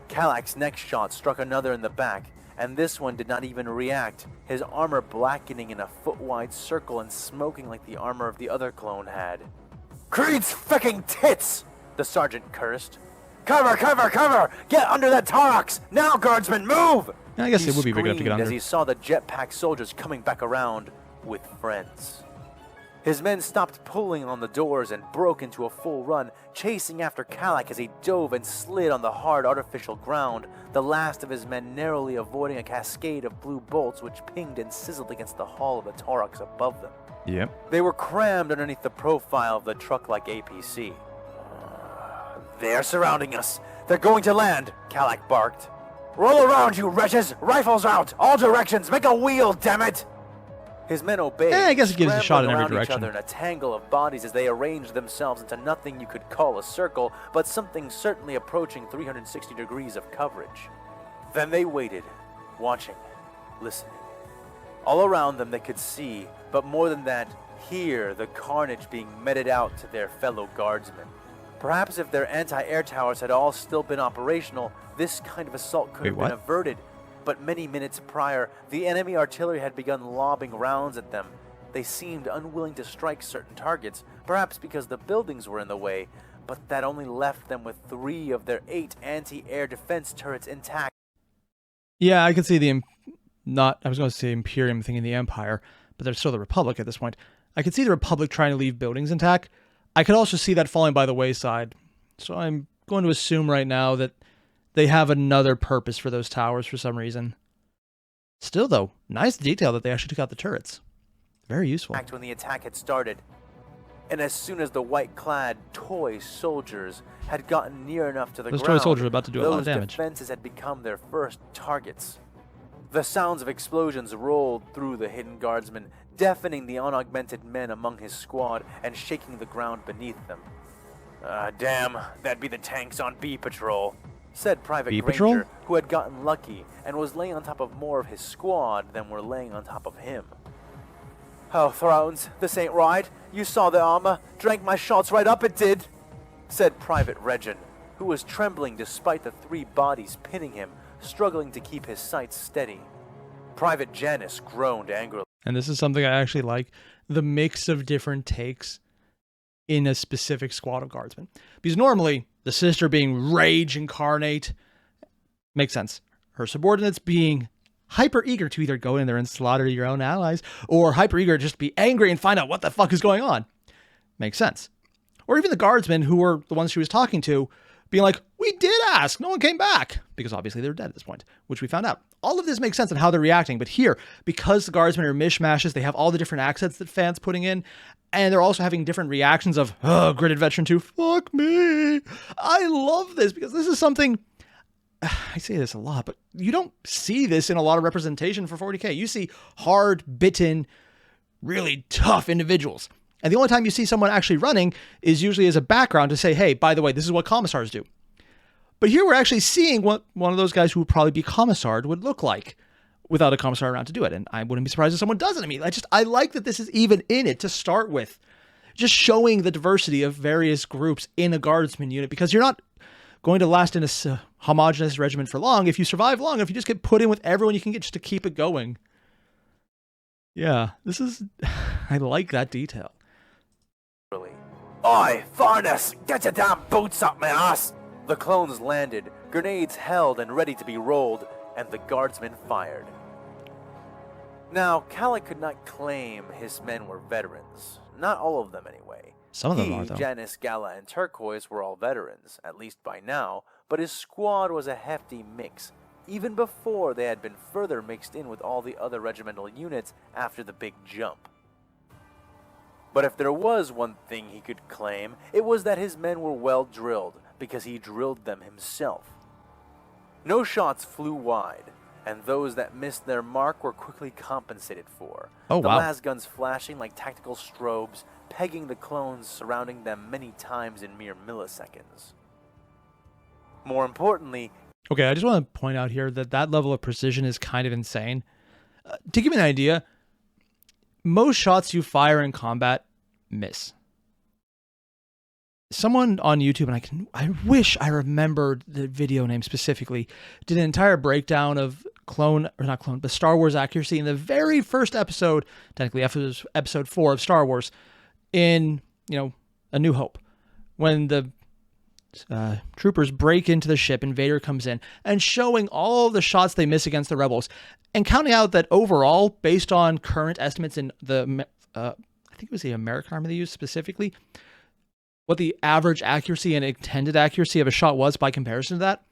[SPEAKER 2] Kalak's next shot struck another in the back, and this one did not even react, his armor blackening in a foot-wide circle and smoking like the armor of the other clone had. "Creed's fucking tits!" the sergeant cursed. "Cover, cover, cover! Get under that Torox! Now, guardsmen, move!"
[SPEAKER 1] I guess it would be big enough to get under.
[SPEAKER 2] As he saw the jetpack soldiers coming back around with friends. His men stopped pulling on the doors and broke into a full run, chasing after Kalak as he dove and slid on the hard artificial ground, the last of his men narrowly avoiding a cascade of blue bolts which pinged and sizzled against the hull of the Torox above them.
[SPEAKER 1] Yep.
[SPEAKER 2] They were crammed underneath the profile of the truck-like APC. "They're surrounding us. They're going to land," Kalak barked. "Roll around, you wretches! Rifles out! All directions! Make a wheel, damn it!" His men obeyed,
[SPEAKER 1] I guess it gives a shot in every
[SPEAKER 2] scrambling around each
[SPEAKER 1] direction.
[SPEAKER 2] other in a tangle of bodies as they arranged themselves into nothing you could call a circle, but something certainly approaching 360 degrees of coverage. Then they waited, watching, listening. All around them they could see, but more than that, hear the carnage being meted out to their fellow guardsmen. Perhaps if their anti-air towers had all still been operational, this kind of assault could have been averted. But many minutes prior, the enemy artillery had begun lobbing rounds at them. They seemed unwilling to strike certain targets, perhaps because the buildings were in the way, but that only left them with 3 of their 8 anti-air defense turrets intact.
[SPEAKER 1] Yeah, I can see I was going to say Imperium thinking the Empire, but they're still the Republic at this point. I could see the Republic trying to leave buildings intact. I could also see that falling by the wayside. So I'm going to assume right now that they have another purpose for those towers for some reason. Still, though, nice detail that they actually took out the turrets. Very useful.
[SPEAKER 2] When the attack had started, and as soon as the white-clad toy soldiers had gotten near enough to the ground,
[SPEAKER 1] those toy soldiers are about to do a lot of damage.
[SPEAKER 2] Those defenses had become their first targets. The sounds of explosions rolled through the hidden guardsmen, deafening the unaugmented men among his squad and shaking the ground beneath them. "Damn, that'd be the tanks on B Patrol," said Private Granger, who had gotten lucky and was laying on top of more of his squad than were laying on top of him. "Oh, Thrones, this ain't right. You saw the armor. Drank my shots right up, it did," said Private Regin, who was trembling despite the 3 bodies pinning him, struggling to keep his sights steady. Private Janice groaned angrily.
[SPEAKER 1] And this is something I actually like. The mix of different takes in a specific squad of guardsmen. Because normally, the sister being rage incarnate makes sense. Her subordinates being hyper eager to either go in there and slaughter your own allies, or hyper eager to just be angry and find out what the fuck is going on. Makes sense. Or even the guardsmen, who were the ones she was talking to, being like, we did ask, no one came back. Because obviously they're dead at this point, which we found out. All of this makes sense in how they're reacting. But here, because the guardsmen are mishmashes, they have all the different accents that fans putting in, and they're also having different reactions of, oh, Gritted Veteran 2, fuck me. I love this because this is something, I say this a lot, but you don't see this in a lot of representation for 40K. You see hard-bitten, really tough individuals. And the only time you see someone actually running is usually as a background to say, hey, by the way, this is what commissars do. But here we're actually seeing what one of those guys who would probably be commissar would look like without a commissar around to do it. And I wouldn't be surprised if someone does it. I mean, I like that this is even in it to start with. Just showing the diversity of various groups in a guardsman unit, because you're not going to last in a homogenous regiment for long if you survive long, if you just get put in with everyone you can get just to keep it going. Yeah, this is... I like that detail.
[SPEAKER 2] Oi, Farnus, get your damn boots up my ass! The clones landed, grenades held and ready to be rolled, and the guardsmen fired. Now, Kalik could not claim his men were veterans. Not all of them, anyway.
[SPEAKER 1] Some of them are, though.
[SPEAKER 2] Janus, Gala, and Turquoise were all veterans, at least by now, but his squad was a hefty mix, even before they had been further mixed in with all the other regimental units after the big jump. But if there was one thing he could claim, it was that his men were well drilled, because he drilled them himself. No shots flew wide, and those that missed their mark were quickly compensated for.
[SPEAKER 1] Oh,
[SPEAKER 2] the
[SPEAKER 1] wow.
[SPEAKER 2] las guns flashing like tactical strobes, pegging the clones surrounding them many times in mere milliseconds. More importantly...
[SPEAKER 1] Okay, I just want to point out here that that level of precision is kind of insane. To give you an idea, most shots you fire in combat miss. Someone on YouTube, and I wish I remembered the video name specifically, did an entire breakdown of Star Wars accuracy in the very first episode, technically episode 4 of Star Wars, in, A New Hope, when the troopers break into the ship and Vader comes in, and showing all the shots they miss against the rebels, and counting out that overall, based on current estimates in the, I think it was the American Army they used specifically, what the average accuracy and intended accuracy of a shot was by comparison to that,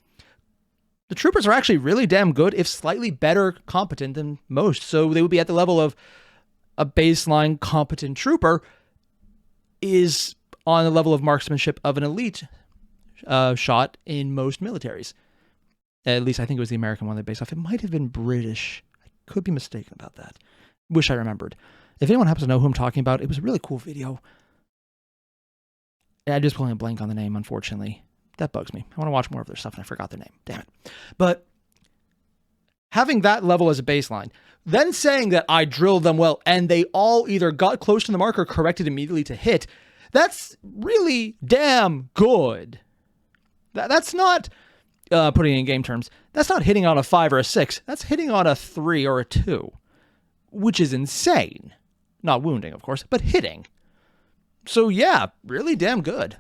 [SPEAKER 1] the troopers are actually really damn good, if slightly better competent than most. So they would be at the level of a baseline competent trooper is on the level of marksmanship of an elite shot in most militaries. At least I think it was the American one they based off. It might have been British. I could be mistaken about that. Wish I remembered. If anyone happens to know who I'm talking about, it was a really cool video. I'm just pulling a blank on the name, unfortunately. That bugs me. I want to watch more of their stuff, and I forgot their name. Damn it. But having that level as a baseline, then saying that I drilled them well, and they all either got close to the mark or corrected immediately to hit, that's really damn good. That's not, putting it in game terms, that's not hitting on a 5 or a 6. That's hitting on a 3 or a 2, which is insane. Not wounding, of course, but hitting. So yeah, really damn good.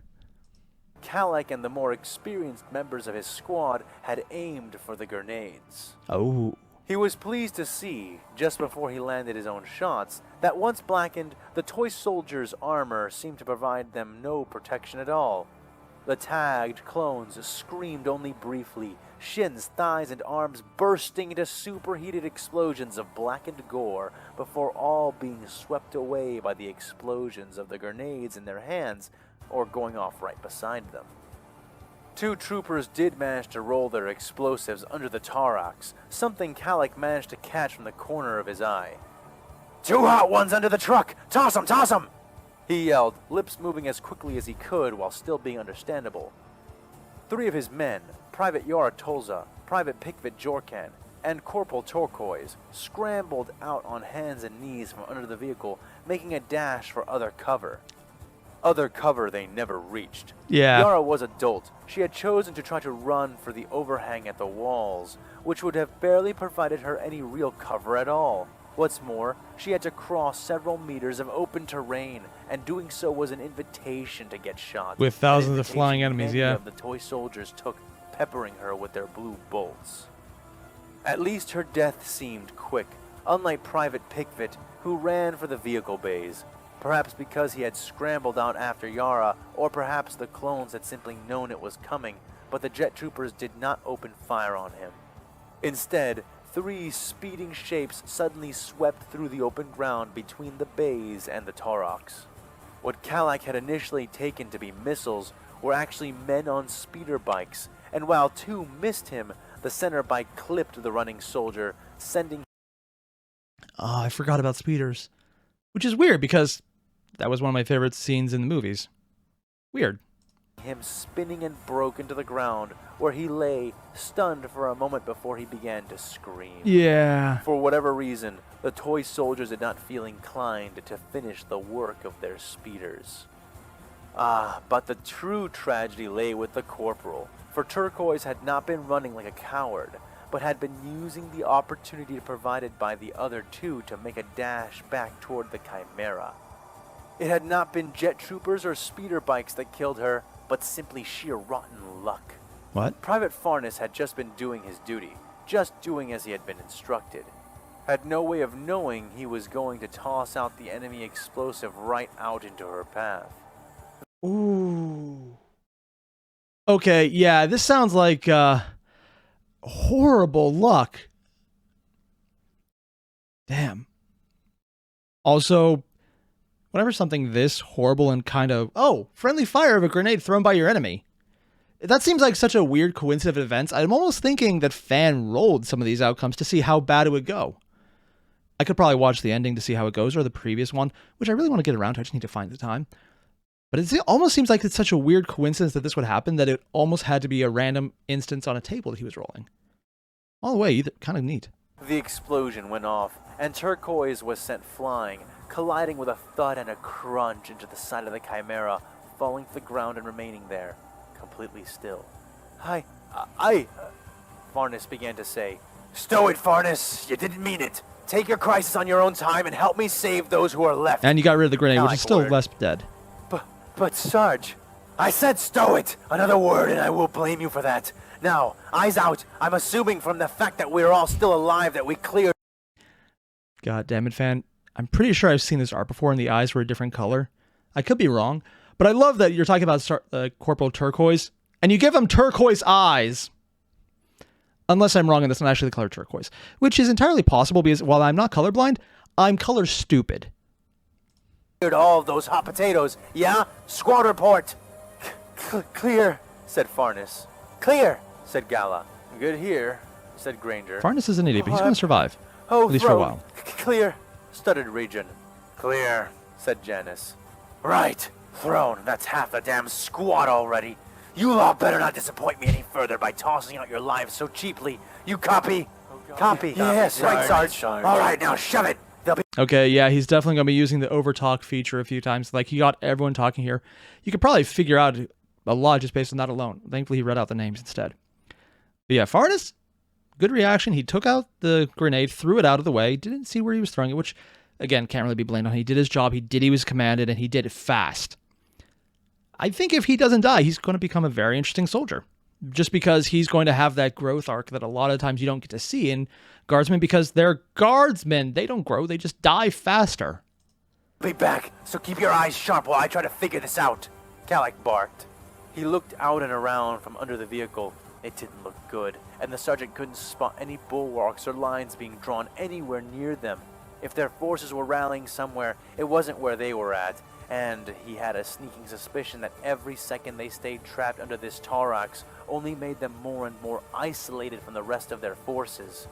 [SPEAKER 2] Kalik and the more experienced members of his squad had aimed for the grenades.
[SPEAKER 1] Oh.
[SPEAKER 2] He was pleased to see, just before he landed his own shots, that once blackened, the toy soldier's armor seemed to provide them no protection at all. The tagged clones screamed only briefly, shins, thighs, and arms bursting into superheated explosions of blackened gore before all being swept away by the explosions of the grenades in their hands or going off right beside them. 2 troopers did manage to roll their explosives under the thorax, something Kalik managed to catch from the corner of his eye. 2 hot ones under the truck! Toss 'em, toss 'em! He yelled, lips moving as quickly as he could while still being understandable. 3 of his men, Private Yara Tolza, Private Pikvit Jorkan, and Corporal Turquoise, scrambled out on hands and knees from under the vehicle, making a dash for other cover. Other cover they never reached.
[SPEAKER 1] Yeah.
[SPEAKER 2] Yara was a dolt. She had chosen to try to run for the overhang at the walls, which would have barely provided her any real cover at all. What's more, she had to cross several meters of open terrain, and doing so was an invitation to get shot.
[SPEAKER 1] With thousands of flying enemies,
[SPEAKER 2] many
[SPEAKER 1] yeah.
[SPEAKER 2] of the toy soldiers took, peppering her with their blue bolts. At least her death seemed quick, unlike Private Pickford, who ran for the vehicle bays. Perhaps because he had scrambled out after Yara, or perhaps the clones had simply known it was coming, but the jet troopers did not open fire on him. Instead, 3 speeding shapes suddenly swept through the open ground between the bays and the Taurochs. What Kalak had initially taken to be missiles were actually men on speeder bikes, and while 2 missed him, the center bike clipped the running soldier, sending...
[SPEAKER 1] Oh, I forgot about speeders. Which is weird, because that was one of my favorite scenes in the movies. Weird.
[SPEAKER 2] him spinning and broke into the ground, where he lay, stunned for a moment before he began to scream.
[SPEAKER 1] Yeah.
[SPEAKER 2] For whatever reason, the toy soldiers did not feel inclined to finish the work of their speeders. But the true tragedy lay with the corporal, for Turquoise had not been running like a coward, but had been using the opportunity provided by the other two to make a dash back toward the Chimera. It had not been jet troopers or speeder bikes that killed her, but simply sheer rotten luck.
[SPEAKER 1] What?
[SPEAKER 2] Private Farnes had just been doing his duty, just doing as he had been instructed. Had no way of knowing he was going to toss out the enemy explosive right out into her path.
[SPEAKER 1] Ooh. Okay, yeah, this sounds like horrible luck. Damn. Also, whenever something this horrible and kind of, friendly fire of a grenade thrown by your enemy. That seems like such a weird coincidence of events. I'm almost thinking that Fan rolled some of these outcomes to see how bad it would go. I could probably watch the ending to see how it goes, or the previous one, which I really want to get around to. I just need to find the time. But it almost seems like it's such a weird coincidence that this would happen that it almost had to be a random instance on a table that he was rolling. All the way, kind of neat.
[SPEAKER 2] The explosion went off, and Turquoise was sent flying, colliding with a thud and a crunch into the side of the Chimera, falling to the ground and remaining there, completely still. Farnes began to say. Stow it, Farnes! You didn't mean it! Take your crisis on your own time and help me save those who are left.
[SPEAKER 1] And you got rid of the grenade,
[SPEAKER 2] Now
[SPEAKER 1] which is still less dead.
[SPEAKER 2] But Sarge, I said stow it! Another word and I will blame you for that. Now, eyes out. I'm assuming from the fact that we're all still alive that we cleared...
[SPEAKER 1] God damn it, Fan. I'm pretty sure I've seen this art before and the eyes were a different color. I could be wrong, but I love that you're talking about Corporal Turquoise, and you give him turquoise eyes. Unless I'm wrong and that's not actually the color turquoise, which is entirely possible because while I'm not colorblind, I'm color stupid.
[SPEAKER 2] All of those hot potatoes, yeah? Squad report. Clear, said Farnes. Clear, said Gala. Good here, said Granger.
[SPEAKER 1] Farnes is an idiot, but he's going to survive.
[SPEAKER 2] Oh,
[SPEAKER 1] at least for a while.
[SPEAKER 2] Clear, stuttered Regen. Clear, said Janice. Right, Throne, that's half the damn squad already. You lot better not disappoint me any further by tossing out your lives so cheaply. You copy? Copy. Yes, right, Sarge. All right, now shove it.
[SPEAKER 1] Okay, yeah, he's definitely going to be using the overtalk feature a few times. Like, he got everyone talking here. You could probably figure out a lot just based on that alone. Thankfully, he read out the names instead. But yeah, Farnes, good reaction. He took out the grenade, threw it out of the way, didn't see where he was throwing it, which, again, can't really be blamed on. He did his job, he was commanded, and he did it fast. I think if he doesn't die, he's going to become a very interesting soldier. Just because he's going to have that growth arc that a lot of times you don't get to see in guardsmen because they're guardsmen. They don't grow, they just die faster.
[SPEAKER 2] Be back, so keep your eyes sharp while I try to figure this out, Kalak barked. He looked out and around from under the vehicle. It didn't look good, and the sergeant couldn't spot any bulwarks or lines being drawn anywhere near them. If their forces were rallying somewhere, it wasn't where they were at. And he had a sneaking suspicion that every second they stayed trapped under this Taurochs only made them more and more isolated from the rest of their forces.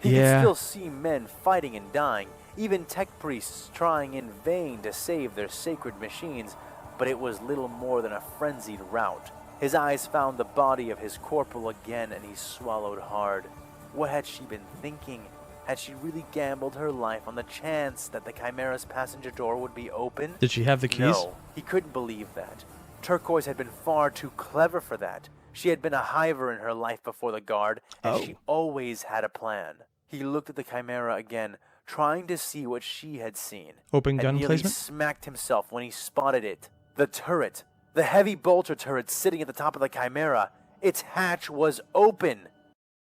[SPEAKER 2] He could still see men fighting and dying, even tech priests trying in vain to save their sacred machines, but it was little more than a frenzied rout. His eyes found the body of his corporal again, and he swallowed hard. What had she been thinking? Had she really gambled her life on the chance that the Chimera's passenger door would be open?
[SPEAKER 1] Did she have the keys?
[SPEAKER 2] No, he couldn't believe that. Turquoise had been far too clever for that. She had been a hiver in her life before the guard, and she always had a plan. He looked at the Chimera again, trying to see what she had seen.
[SPEAKER 1] Open gun
[SPEAKER 2] and nearly
[SPEAKER 1] placement?
[SPEAKER 2] smacked himself when he spotted it. The turret. The heavy bolter turret sitting at the top of the Chimera. Its hatch was open.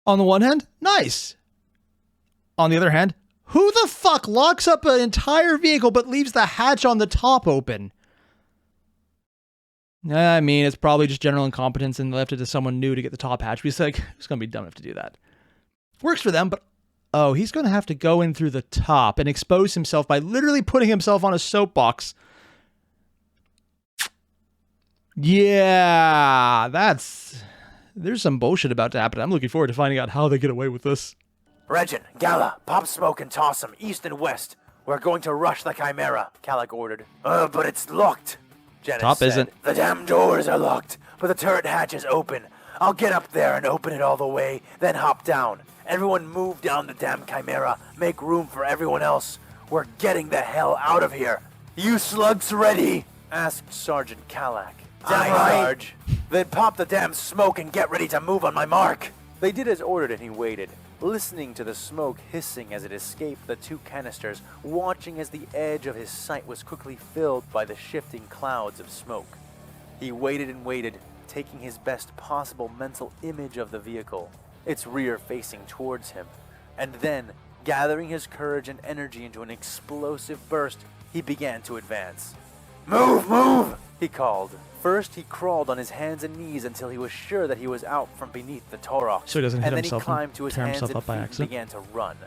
[SPEAKER 1] On the one hand, nice. On the other hand, who the fuck locks up an entire vehicle but leaves the hatch on the top open? I mean, it's probably just general incompetence and left it to someone new to get the top hatch. He's like, it's going to be dumb enough to do that. Works for them, but oh, he's going to have to go in through the top and expose himself by literally putting himself on a soapbox. Yeah, there's some bullshit about to happen. I'm looking forward to finding out how they get away with this.
[SPEAKER 2] Regin, Gala, pop smoke and toss 'em east and west. We're going to rush the Chimera, Calic ordered. But it's locked, Janice
[SPEAKER 1] Top
[SPEAKER 2] said.
[SPEAKER 1] isn't.
[SPEAKER 2] The damn doors are locked, but the turret hatch is open. I'll get up there and open it all the way, then hop down. Everyone move down the damn Chimera. Make room for everyone else. We're getting the hell out of here. You slugs ready? Asked Sergeant Calac. Damn right, Sarge. Then pop the damn smoke and get ready to move on my mark. They did as ordered and he waited, listening to the smoke hissing as it escaped the two canisters, watching as the edge of his sight was quickly filled by the shifting clouds of smoke. He waited and waited, taking his best possible mental image of the vehicle, its rear facing towards him. And then, gathering his courage and energy into an explosive burst, he began to advance. Move, move, he called. First, he crawled on his hands and knees until he was sure that he was out from beneath the Taurox.
[SPEAKER 1] So he doesn't hit
[SPEAKER 2] and then
[SPEAKER 1] himself
[SPEAKER 2] he climbed to his
[SPEAKER 1] tear
[SPEAKER 2] hands
[SPEAKER 1] himself
[SPEAKER 2] and
[SPEAKER 1] up by
[SPEAKER 2] feet and
[SPEAKER 1] accident.
[SPEAKER 2] began to run.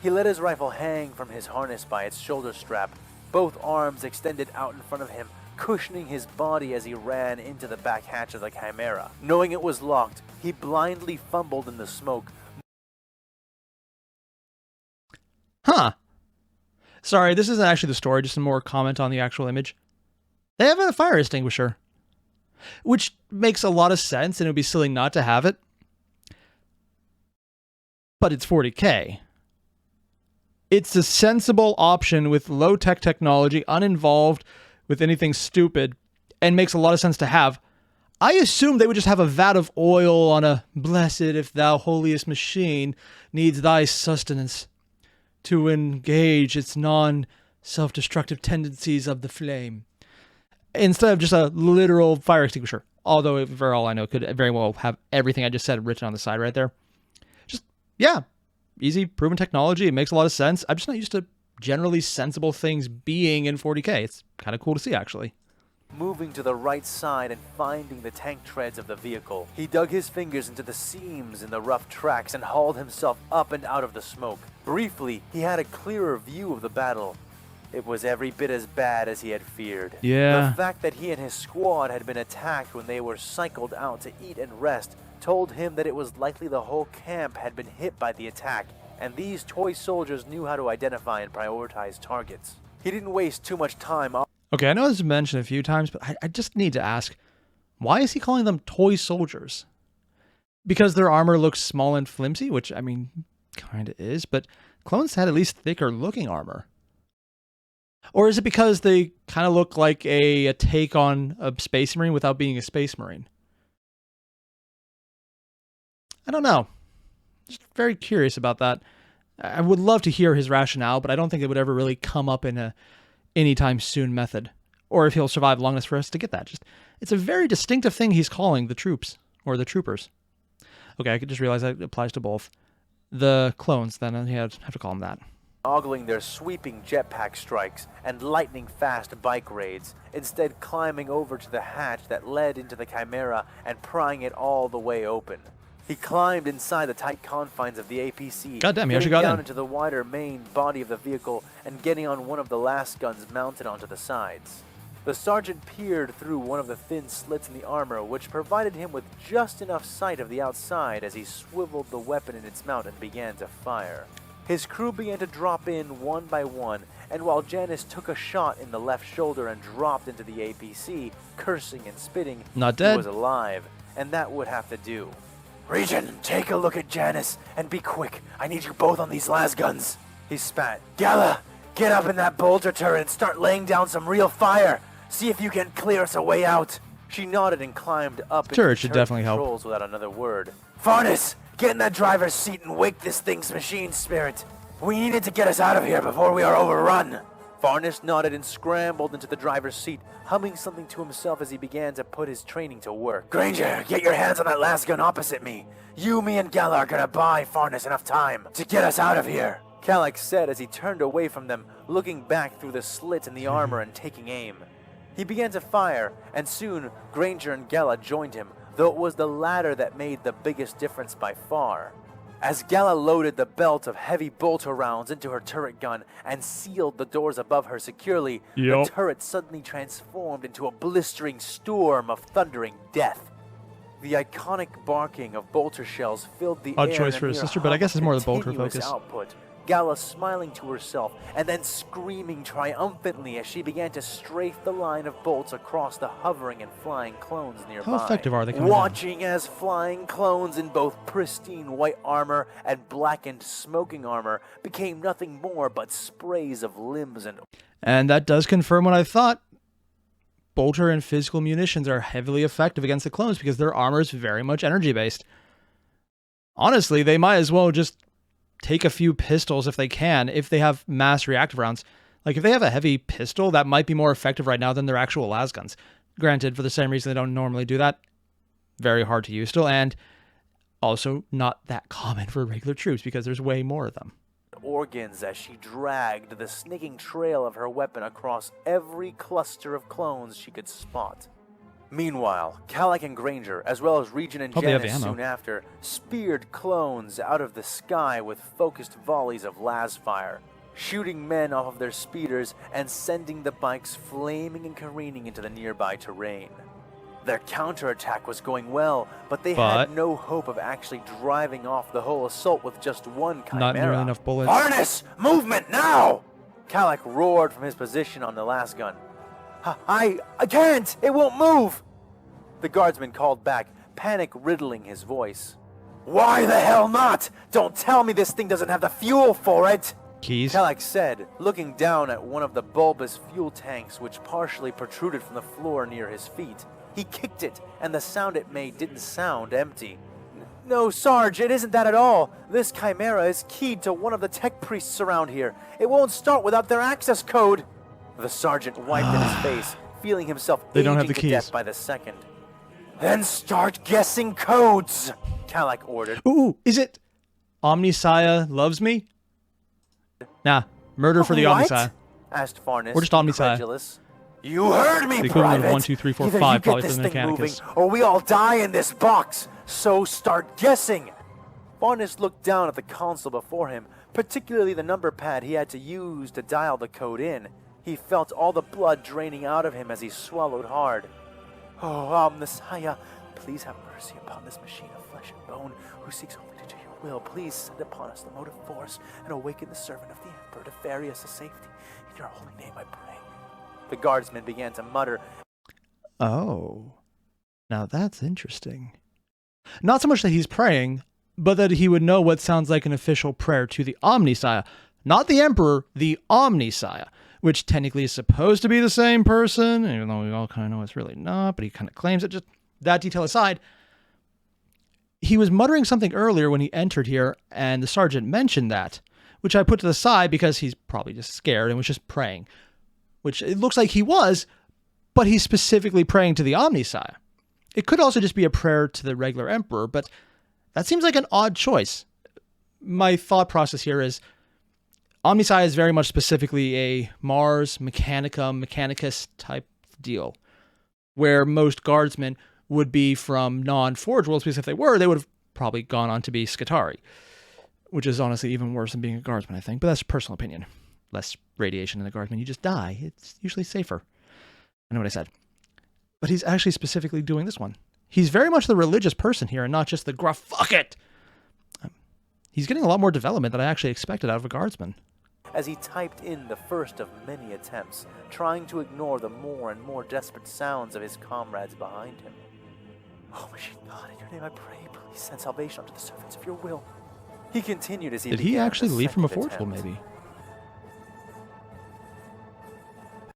[SPEAKER 2] He let his rifle hang from his harness by its shoulder strap, both arms extended out in front of him, cushioning his body as he ran into the back hatch of the Chimera. Knowing it was locked, he blindly fumbled in the smoke.
[SPEAKER 1] Huh. Sorry, this isn't actually the story, just a more comment on the actual image. They have a fire extinguisher, which makes a lot of sense, and it would be silly not to have it. But it's 40K. It's a sensible option with low-tech technology, uninvolved with anything stupid, and makes a lot of sense to have. I assumed they would just have a vat of oil on a blessed if thou holiest machine needs thy sustenance to engage its non-self-destructive tendencies of the flame. Instead of just a literal fire extinguisher. Although, for all I know, could very well have everything I just said written on the side right there. Just, yeah, easy, proven technology. It makes a lot of sense. I'm just not used to generally sensible things being in 40K. It's kind of cool to see, actually.
[SPEAKER 2] Moving to the right side and finding the tank treads of the vehicle, he dug his fingers into the seams in the rough tracks and hauled himself up and out of the smoke. Briefly, he had a clearer view of the battle. It was every bit as bad as he had feared.
[SPEAKER 1] Yeah.
[SPEAKER 2] The fact that he and his squad had been attacked when they were cycled out to eat and rest told him that it was likely the whole camp had been hit by the attack, and these toy soldiers knew how to identify and prioritize targets. He didn't waste too much time.
[SPEAKER 1] Okay, I know this is mentioned a few times, but I just need to ask, why is he calling them toy soldiers? Because their armor looks small and flimsy, which, I mean, kind of is, but clones had at least thicker looking armor. Or is it because they kind of look like a take on a Space Marine without being a Space Marine? I don't know. Just very curious about that. I would love to hear his rationale, but I don't think it would ever really come up in a anytime soon method. Or if he'll survive long enough for us to get that. Just, it's a very distinctive thing he's calling the troops, or the troopers. Okay, I could just realize that applies to both. The clones, then I have to call them that.
[SPEAKER 2] Ogling their sweeping jetpack strikes and lightning-fast bike raids, instead climbing over to the hatch that led into the Chimera and prying it all the way open. He climbed inside the tight confines of the APC,
[SPEAKER 1] Goddamn, he actually
[SPEAKER 2] getting
[SPEAKER 1] got
[SPEAKER 2] down
[SPEAKER 1] in.
[SPEAKER 2] into the wider main body of the vehicle and getting on one of the last guns mounted onto the sides. The sergeant peered through one of the thin slits in the armor, which provided him with just enough sight of the outside as he swiveled the weapon in its mount and began to fire. His crew began to drop in one by one, and while Janice took a shot in the left shoulder and dropped into the APC, cursing and spitting,
[SPEAKER 1] Not dead.
[SPEAKER 2] he was alive, and that would have to do. Regin, take a look at Janice, and be quick. I need you both on these las guns. He spat. Gala, get up in that bolter turret and start laying down some real fire. See if you can clear us a way out. She nodded and climbed up into
[SPEAKER 1] Turret
[SPEAKER 2] the
[SPEAKER 1] should
[SPEAKER 2] turret
[SPEAKER 1] definitely help.
[SPEAKER 2] controls without another word. Farnes, Get in that driver's seat and wake this thing's machine spirit. We needed to get us out of here before we are overrun. Varnish nodded and scrambled into the driver's seat, humming something to himself as he began to put his training to work. Granger, get your hands on that last gun opposite me. You, me, and Gala are gonna buy Varnish enough time to get us out of here, Kalak said as he turned away from them, looking back through the slit in the armor and taking aim. He began to fire, and soon Granger and Gala joined him, though it was the latter that made the biggest difference by far. As Gala loaded the belt of heavy bolter rounds into her turret gun and sealed the doors above her securely, the turret suddenly transformed into a blistering storm of thundering death. The iconic barking of bolter shells filled the air.
[SPEAKER 1] Odd choice for his sister, but I guess it's more the bolter focus.
[SPEAKER 2] Output. Gala smiling to herself and then screaming triumphantly as she began to strafe the line of bolts across the hovering and flying clones nearby.
[SPEAKER 1] How effective are they coming
[SPEAKER 2] Watching as flying clones in both pristine white armor and blackened smoking armor became nothing more but sprays of limbs and...
[SPEAKER 1] And that does confirm what I thought. Bolter and physical munitions are heavily effective against the clones because their armor is very much energy-based. Honestly, they might as well just take a few pistols if they can, if they have mass reactive rounds. Like, if they have a heavy pistol, that might be more effective right now than their actual las guns. Granted, for the same reason they don't normally do that. Very hard to use still, and also not that common for regular troops because there's way more of them.
[SPEAKER 2] Organs as she dragged the snaking trail of her weapon across every cluster of clones she could spot. Meanwhile, Kalak and Granger, as well as Regent and Janice soon after, speared clones out of the sky with focused volleys of las fire, shooting men off of their speeders and sending the bikes flaming and careening into the nearby terrain. Their counterattack was going well, but they had no hope of actually driving off the whole assault with just one Chimera.
[SPEAKER 1] Not nearly enough bullets.
[SPEAKER 2] Harness! Movement now! Kalak roared from his position on the last gun. I can't! It won't move! The guardsman called back, panic riddling his voice. Why the hell not? Don't tell me this thing doesn't have the fuel for it!
[SPEAKER 1] Keys?
[SPEAKER 2] Kalak said, looking down at one of the bulbous fuel tanks which partially protruded from the floor near his feet. He kicked it, and the sound it made didn't sound empty. No, Sarge, it isn't that at all. This Chimera is keyed to one of the tech priests around here. It won't start without their access code. The sergeant wiped at his face, feeling himself aging to death by the second. Then start guessing codes, Kalak ordered.
[SPEAKER 1] Ooh, is it Omnisaya loves me? Nah, murder for the Omnisaya.
[SPEAKER 2] Asked Farnes,
[SPEAKER 1] or just Omnisaya.
[SPEAKER 2] You heard me,
[SPEAKER 1] the equivalent
[SPEAKER 2] Private.
[SPEAKER 1] of 1, 2, 3, 4,
[SPEAKER 2] Either
[SPEAKER 1] 5
[SPEAKER 2] you
[SPEAKER 1] probably
[SPEAKER 2] get
[SPEAKER 1] for
[SPEAKER 2] this
[SPEAKER 1] the
[SPEAKER 2] thing moving,
[SPEAKER 1] Mechanicus.
[SPEAKER 2] or we all die in this box. So start guessing. Farnes looked down at the console before him, particularly the number pad he had to use to dial the code in. He felt all the blood draining out of him as he swallowed hard. Oh, Omnisaya, please have mercy upon this machine of flesh and bone who seeks only to do your will. Please send upon us the motive force and awaken the servant of the Emperor to ferry us to safety. In your holy name, I pray. The guardsman began to mutter.
[SPEAKER 1] Oh, now that's interesting. Not so much that he's praying, but that he would know what sounds like an official prayer to the Omnisaya. Not the Emperor, the Omnisaya, which technically is supposed to be the same person, even though we all kind of know it's really not, but he kind of claims it. Just that detail aside, he was muttering something earlier when he entered here, and the sergeant mentioned that, which I put to the side because he's probably just scared and was just praying. Which it looks like he was, but he's specifically praying to the Omnisaya. It could also just be a prayer to the regular Emperor, but that seems like an odd choice. My thought process here is Omnisaya is very much specifically a Mars, Mechanicus type deal, where most guardsmen would be from non-Forge worlds, because if they were, they would have probably gone on to be Skitarii, which is honestly even worse than being a guardsman, I think, but that's personal opinion. Less radiation in the guardsman, you just die. It's usually safer. I know what I said. But he's actually specifically doing this one. He's very much the religious person here and not just the gruff, fuck it! He's getting a lot more development than I actually expected out of a guardsman.
[SPEAKER 2] As he typed in the first of many attempts, trying to ignore the more and more desperate sounds of his comrades behind him. Oh, machine God, in your name I pray, please send salvation unto the servants of your will. He continued as he
[SPEAKER 1] Did he actually leave from a Forge world, maybe?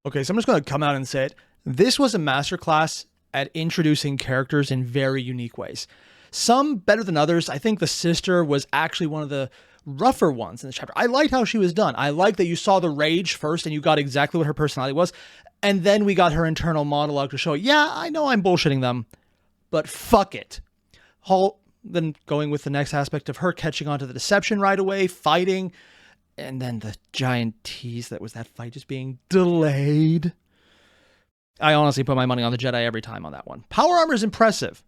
[SPEAKER 1] Okay, so I'm just going to come out and say it. This was a masterclass at introducing characters in very unique ways. Some better than others. I think the sister was actually one of the rougher ones in the chapter. I liked how she was done. I liked that you saw the rage first and you got exactly what her personality was. And then we got her internal monologue to show, yeah, I know I'm bullshitting them, but fuck it. Then going with the next aspect of her catching on to the deception right away, fighting, and then the giant tease that was that fight just being delayed. I honestly put my money on the Jedi every time on that one. Power armor is impressive.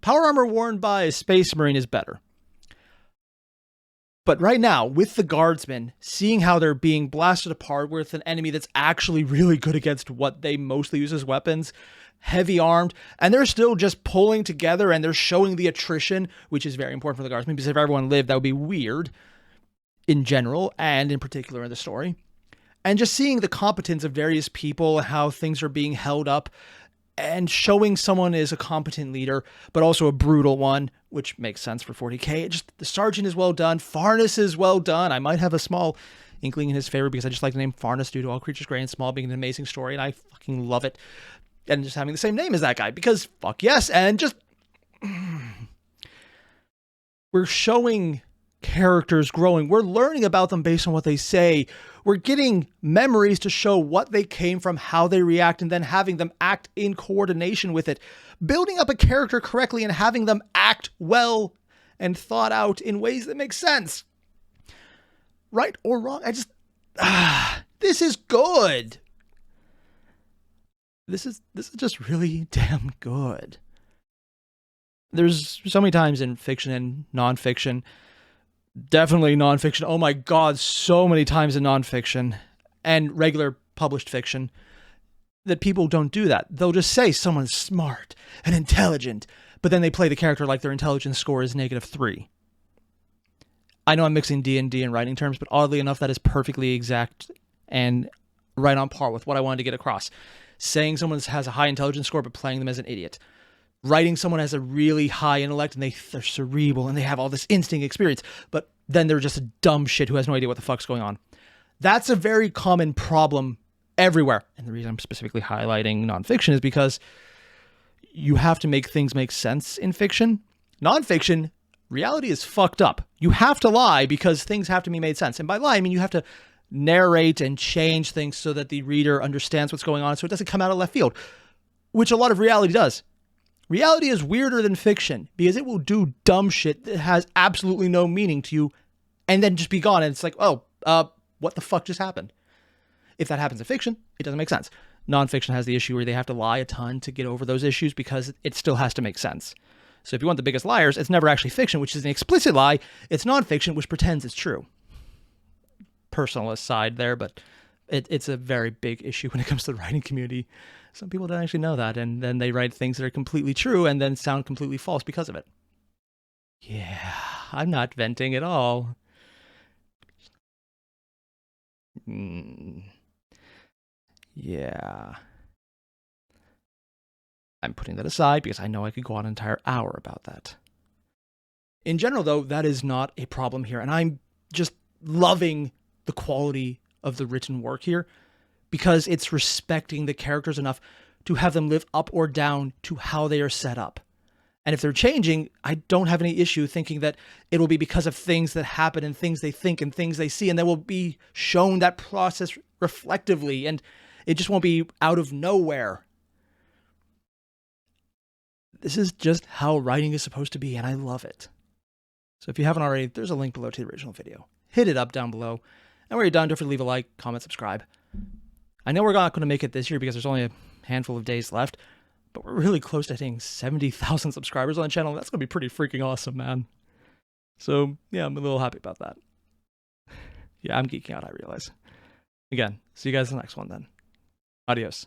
[SPEAKER 1] Power armor worn by a Space Marine is better. But right now, with the guardsmen, seeing how they're being blasted apart with an enemy that's actually really good against what they mostly use as weapons, heavy armed, and they're still just pulling together and they're showing the attrition, which is very important for the guardsmen, because if everyone lived, that would be weird in general and in particular in the story. And just seeing the competence of various people, how things are being held up, and showing someone is a competent leader, but also a brutal one, which makes sense for 40k. The sergeant is well done. Farnus is well done. I might have a small inkling in his favor because I just like the name Farnus due to All Creatures Great and Small being an amazing story, and I fucking love it. And just having the same name as that guy, because fuck yes, and just... We're showing characters growing. We're learning about them based on what they say. We're getting memories to show what they came from, how they react, and then having them act in coordination with it. Building up a character correctly and having them act well and thought out in ways that make sense. Right or wrong, this is good. This is just really damn good. There's so many times in fiction and nonfiction, definitely nonfiction. Oh my God, so many times in nonfiction and regular published fiction that people don't do that. They'll just say someone's smart and intelligent, but then they play the character like their intelligence score is -3. I know I'm mixing D&D and writing terms, but oddly enough, that is perfectly exact and right on par with what I wanted to get across. Saying someone has a high intelligence score, but playing them as an idiot. Writing someone has a really high intellect and they're cerebral and they have all this instinct experience, but then they're just a dumb shit who has no idea what the fuck's going on. That's a very common problem everywhere. And the reason I'm specifically highlighting nonfiction is because you have to make things make sense in fiction. Nonfiction, reality is fucked up. You have to lie because things have to be made sense. And by lie, I mean you have to narrate and change things so that the reader understands what's going on so it doesn't come out of left field, which a lot of reality does. Reality is weirder than fiction because it will do dumb shit that has absolutely no meaning to you and then just be gone. And it's like, what the fuck just happened? If that happens in fiction, it doesn't make sense. Nonfiction has the issue where they have to lie a ton to get over those issues because it still has to make sense. So if you want the biggest liars, it's never actually fiction, which is an explicit lie. It's nonfiction, which pretends it's true. Personal aside there, but it's a very big issue when it comes to the writing community. Some people don't actually know that, and then they write things that are completely true and then sound completely false because of it. Yeah, I'm not venting at all. Yeah. I'm putting that aside because I know I could go on an entire hour about that. In general, though, that is not a problem here, and I'm just loving the quality of the written work here because it's respecting the characters enough to have them live up or down to how they are set up. And if they're changing, I don't have any issue thinking that it'll be because of things that happen and things they think and things they see, and they will be shown that process reflectively, and it just won't be out of nowhere. This is just how writing is supposed to be, and I love it. So if you haven't already, there's a link below to the original video. Hit it up down below. And when you're done, don't forget to leave a like, comment, subscribe. I know we're not going to make it this year because there's only a handful of days left, but we're really close to hitting 70,000 subscribers on the channel. That's going to be pretty freaking awesome, man. So, yeah, I'm a little happy about that. Yeah, I'm geeking out, I realize. Again, see you guys in the next one then. Adios.